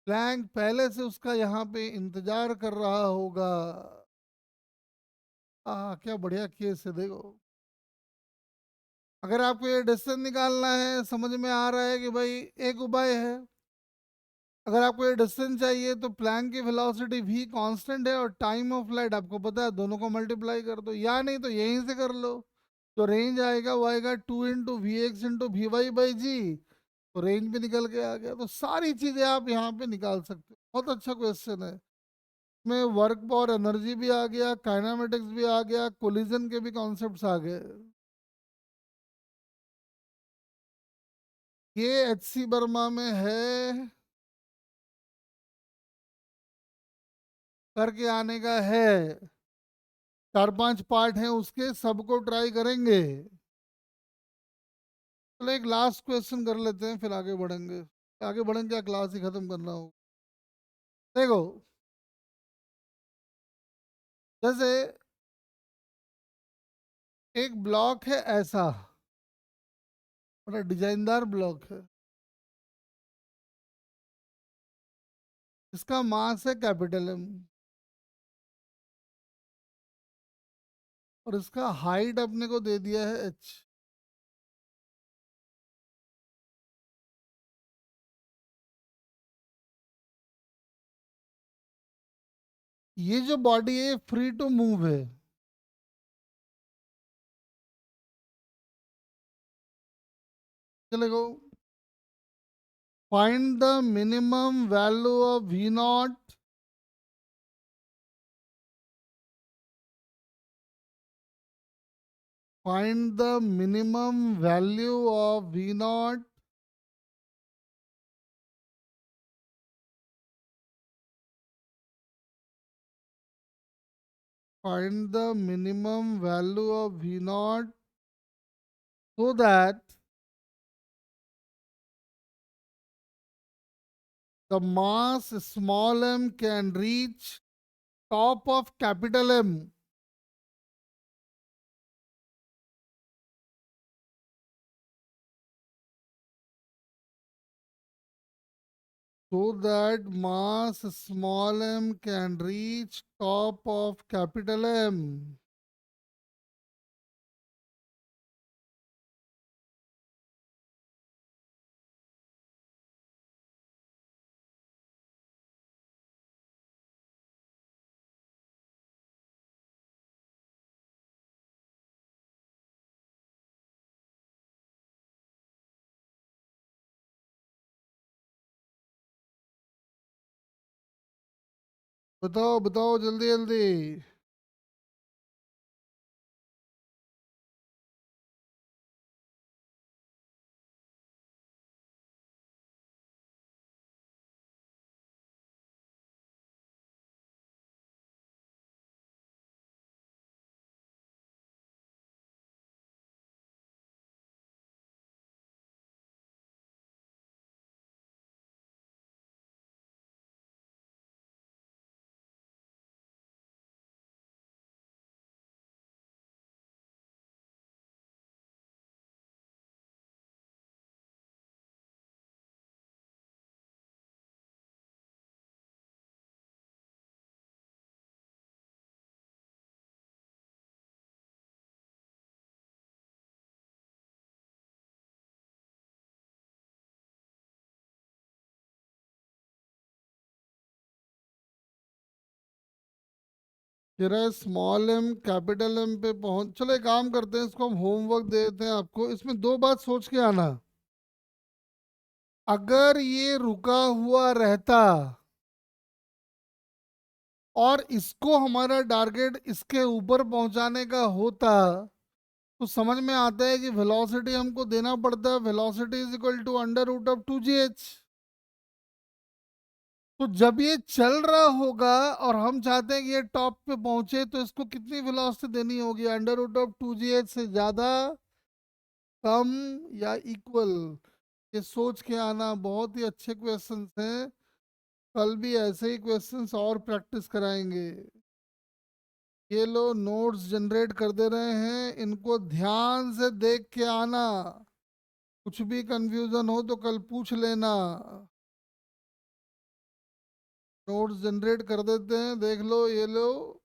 प्लैंक पहले से उसका यहाँ पे इंतजार कर रहा होगा। क्या बढ़िया केस है, देखो। अगर आपको ये डिस्टेंस निकालना है, समझ में आ रहा है कि भाई एक उपाय है। अगर आपको ये डिस्टेंस चाहिए तो प्लैंक की वेलोसिटी v कांस्टेंट है, और टाइम ऑफ फ्लाइट आपको पता है, दोनों को मल्टीप्लाई कर दो, या नहीं तो यहीं से कर लो। तो रेंज आएगा वो आएगा 2 × V X × V Y by G. तो रेंज भी निकल के आ गया। तो सारी चीजें आप यहाँ पे निकाल सकते हो। बहुत अच्छा क्वेश्चन है। इसमें वर्क और एनर्जी भी आ गया, काइनेमेटिक्स भी आ गया, कोलिजन के भी कॉन्सेप्ट्स आ गए। ये एच सी वर्मा में है, करके आने का है। 4 5 पार्ट हैं उसके, सबको ट्राई करेंगे। चलो एक लास्ट क्वेश्चन कर लेते हैं, फिर आगे बढ़ेंगे। आगे बढ़ेंगे क्या, क्लास ही खत्म करना हो। देखो, जैसे एक ब्लॉक है ऐसा, बड़ा डिजाइनदार ब्लॉक है। इसका मास है कैपिटल एम, और इसका हाइट अपने को दे दिया है एच। ये जो बॉडी है फ्री टू मूव है। चलेगा। Find the minimum value of V naught, find the minimum value of V naught, find the minimum value of V naught, so that the mass small m can reach top of capital M, so that mass small m can reach top of capital M. बताओ बताओ जल्दी जल्दी। कह रहा है small M capital M पे पहुंच, चलो एक काम करते हैं, इसको हम होमवर्क दे देते हैं आपको। इसमें दो बात सोच के आना, अगर ये रुका हुआ रहता और इसको हमारा टारगेट इसके ऊपर पहुंचाने का होता, तो समझ में आता है कि वेलोसिटी हमको देना पड़ता है, velocity is equal to under root of 2gh। तो जब ये चल रहा होगा और हम चाहते हैं कि ये टॉप पे पहुंचे, तो इसको कितनी वेलोसिटी देनी होगी, अंडर रूट ऑफ 2gh से ज्यादा, कम, या इक्वल। ये सोच के आना। बहुत ही अच्छे क्वेश्चंस हैं, कल भी ऐसे ही क्वेश्चंस और प्रैक्टिस कराएंगे। ये लो नोट्स जनरेट कर दे रहे हैं, इनको ध्यान से देख के आना। कुछ भी कंफ्यूजन हो तो कल पूछ लेना। नोट्स जनरेट कर देते हैं, देख लो, ये लो।